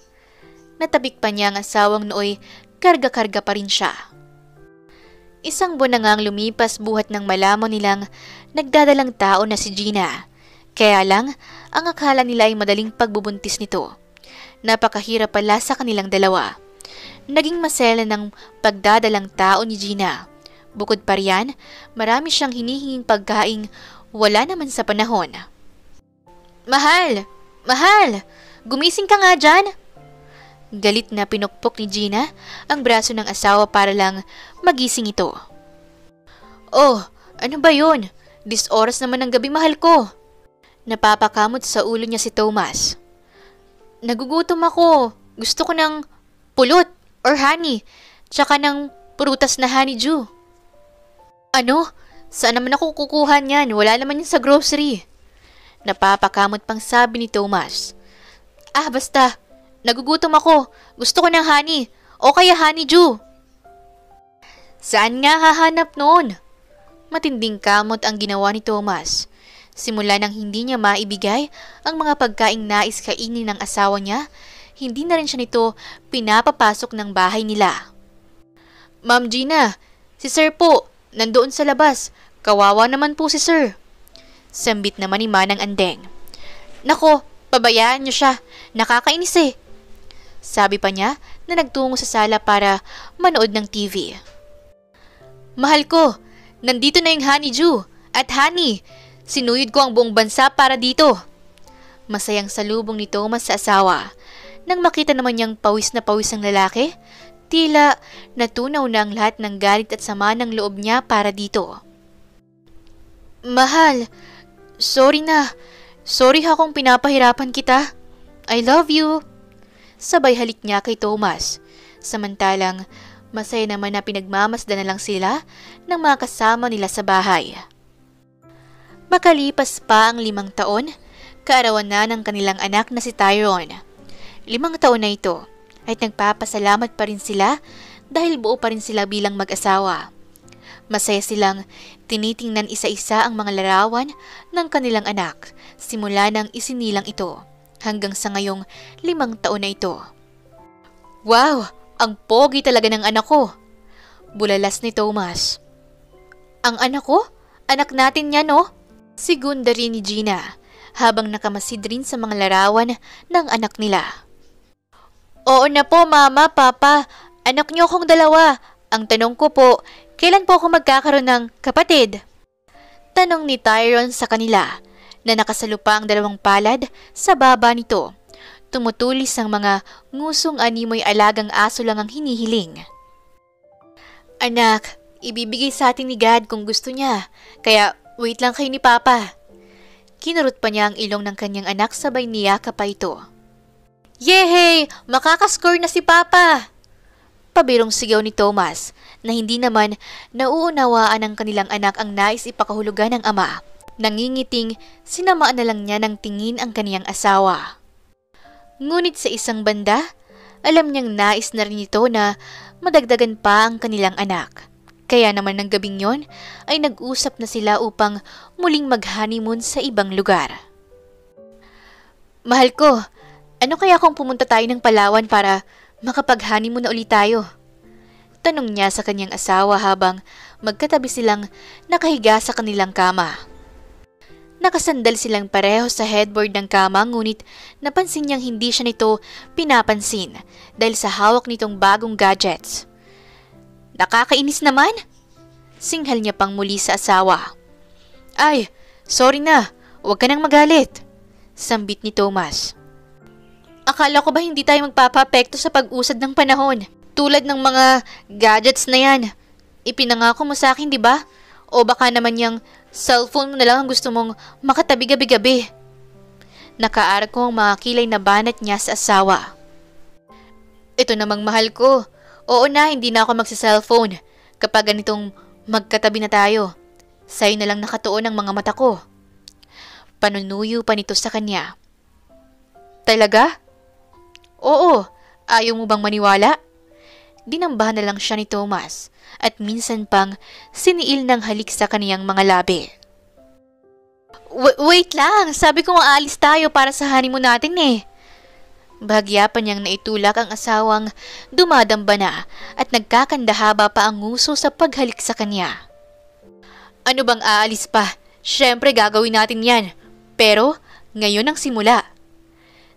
Natabik pa niya ang asawang nooy karga-karga pa rin siya. 1 buwan na nga ang lumipas buhat nang malaman nilang nagdadalang tao na si Gina. Kaya lang, ang akala nila ay madaling pagbubuntis nito. Napakahirap pala sa kanilang dalawa. Naging masela ng pagdadalang tao ni Gina. Bukod pa riyan, marami siyang hinihinging pagkaing wala naman sa panahon. Mahal! Gumising ka nga dyan! Galit na pinukpok ni Gina ang braso ng asawa para lang magising ito. Oh, ano ba yun? 10 oras naman ng gabi, mahal ko. Napapakamot sa ulo niya si Thomas. Nagugutom ako. Gusto ko ng pulot or honey, tsaka ng prutas na honeydew. Ano? Saan naman ako kukuha niyan? Wala naman yan sa grocery. Napapakamot pang sabi ni Thomas. Basta. Nagugutom ako. Gusto ko ng honey. O kaya honeydew. Saan nga hahanap noon? Matinding kamot ang ginawa ni Thomas. Simula nang hindi niya maibigay ang mga pagkaing nais kainin ng asawa niya, hindi na rin siya nito pinapapasok ng bahay nila. Ma'am Gina, si Sir po, nandoon sa labas. Kawawa naman po si Sir. Sambit naman ni Manang Andeng. Nako, pabayaan niyo siya. Nakakainis Sabi pa niya na nagtungo sa sala para manood ng TV. Mahal ko, nandito na yung honeydew at honey. Sinuyod ko ang buong bansa para dito. Masayang salubong ni Thomas sa asawa. Nang makita naman niyang pawis na pawis ang lalaki, tila natunaw na ang lahat ng galit at sama ng loob niya para dito. Mahal, sorry na. Sorry kung pinapahirapan kita. I love you. Sabay halik niya kay Thomas. Samantalang masaya naman na pinagmamasdan na lang sila ng mga kasama nila sa bahay. Makalipas pa ang 5 taon, kaarawan na ng kanilang anak na si Tyrone. 5 taon na ito ay nagpapasalamat pa rin sila dahil buo pa rin sila bilang mag-asawa. Masaya silang tinitingnan isa-isa ang mga larawan ng kanilang anak simula nang isinilang ito hanggang sa ngayong 5 taon na ito. Wow! Ang pogi talaga ng anak ko! Bulalas ni Thomas. Ang anak ko? Anak natin yan, no? Segunda rin ni Gina habang nakamasid rin sa mga larawan ng anak nila. Oo na po, Mama, Papa. Anak niyo akong 2. Ang tanong ko po, kailan po ako magkakaroon ng kapatid? Tanong ni Tyrone sa kanila na nakasalupa ang 2 palad sa baba nito. tumutulis ang mga ngusong animoy alagang aso lang ang hinihiling. Anak, ibibigay sa atin ni God kung gusto niya, kaya wait lang kayo ni Papa. Kinurot pa niya ang ilong ng kanyang anak sabay niyakap pa ito. Yehey! Makakascore na si Papa! Pabirong sigaw ni Thomas na hindi naman nauunawaan ng kanilang anak ang nais ipakahulugan ng ama. Nangingiting sinamaan na lang niya ng tingin ang kaniyang asawa. Ngunit sa isang banda, alam niyang nais na rin ito na madagdagan pa ang kanilang anak. Kaya naman ng gabing yon ay nag-usap na sila upang muling mag-honeymoon sa ibang lugar. Mahal ko, ano kaya kung pumunta tayo ng Palawan para makapag-honeymoon na ulit tayo? Tanong niya sa kanyang asawa habang magkatabi silang nakahiga sa kanilang kama. Nakasandal silang pareho sa headboard ng kama ngunit napansin niyang hindi siya nito pinapansin dahil sa hawak nitong bagong gadgets. Nakakainis naman! Singhal niya pang muli sa asawa. Ay, sorry na, huwag ka nang magalit. Sambit ni Thomas. Akala ko ba hindi tayo magpapapekto sa pag-usad ng panahon? Tulad ng mga gadgets na yan. Ipinangako mo sa akin, di ba? O baka naman yung cellphone mo na lang ang gusto mong makatabi gabi-gabi. Nakaarko ang mga kilay na banat niya sa asawa. Ito namang mahal ko. Oo na, hindi na ako magsa-cellphone kapag ganitong magkatabi na tayo. Sa'yo na lang nakatuon ang mga mata ko. Panunuyo pa nito sa kanya. Talaga? Oo, ayaw mo bang maniwala? Dinambahan na lang siya ni Thomas at minsan pang siniil ng halik sa kaniyang mga labi. Wait lang, sabi ko aalis tayo para sa honeymoon natin eh. Bahagya pa niyang naitulak ang asawang dumadamba na at nagkakandahaba pa ang nguso sa paghalik sa kanya. Ano bang aalis pa? Siyempre gagawin natin yan. Pero ngayon ang simula.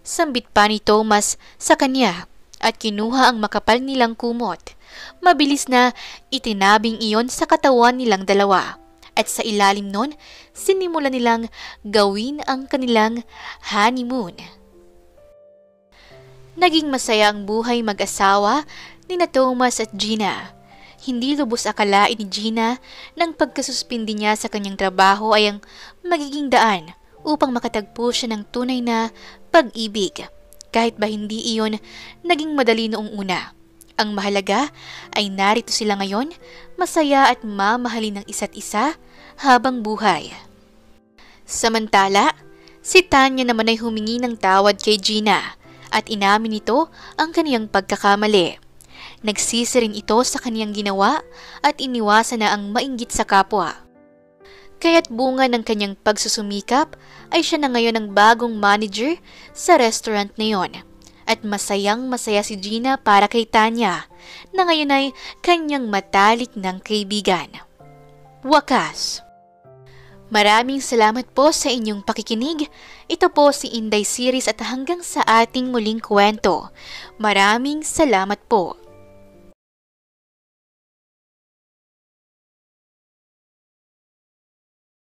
Sambit pa ni Thomas sa kanya at kinuha ang makapal nilang kumot. Mabilis na itinabing iyon sa katawan nilang dalawa. At sa ilalim nun, sinimula nilang gawin ang kanilang honeymoon. Naging masaya ang buhay mag-asawa ni Thomas at Gina. Hindi lubos akalain ni Gina nang pagkasuspindi niya sa kanyang trabaho ay ang magiging daan upang makatagpo siya ng tunay na pag-ibig. Kahit ba hindi iyon naging madali noong una. Ang mahalaga ay narito sila ngayon, masaya at mamahalin ng isa't isa habang buhay. Samantala, si Tanya naman ay humingi ng tawad kay Gina at inamin nito ang kaniyang pagkakamali. Nagsisi rin ito sa kaniyang ginawa at iniwasan na ang mainggit sa kapwa. Kaya't bunga ng kanyang pagsusumikap ay siya na ngayon ang bagong manager sa restaurant na yon. At masayang masaya si Gina para kay Tanya na ngayon ay kanyang matalik ng kaibigan. Wakas. Maraming salamat po sa inyong pakikinig. Ito po si Inday Series at hanggang sa ating muling kwento. Maraming salamat po.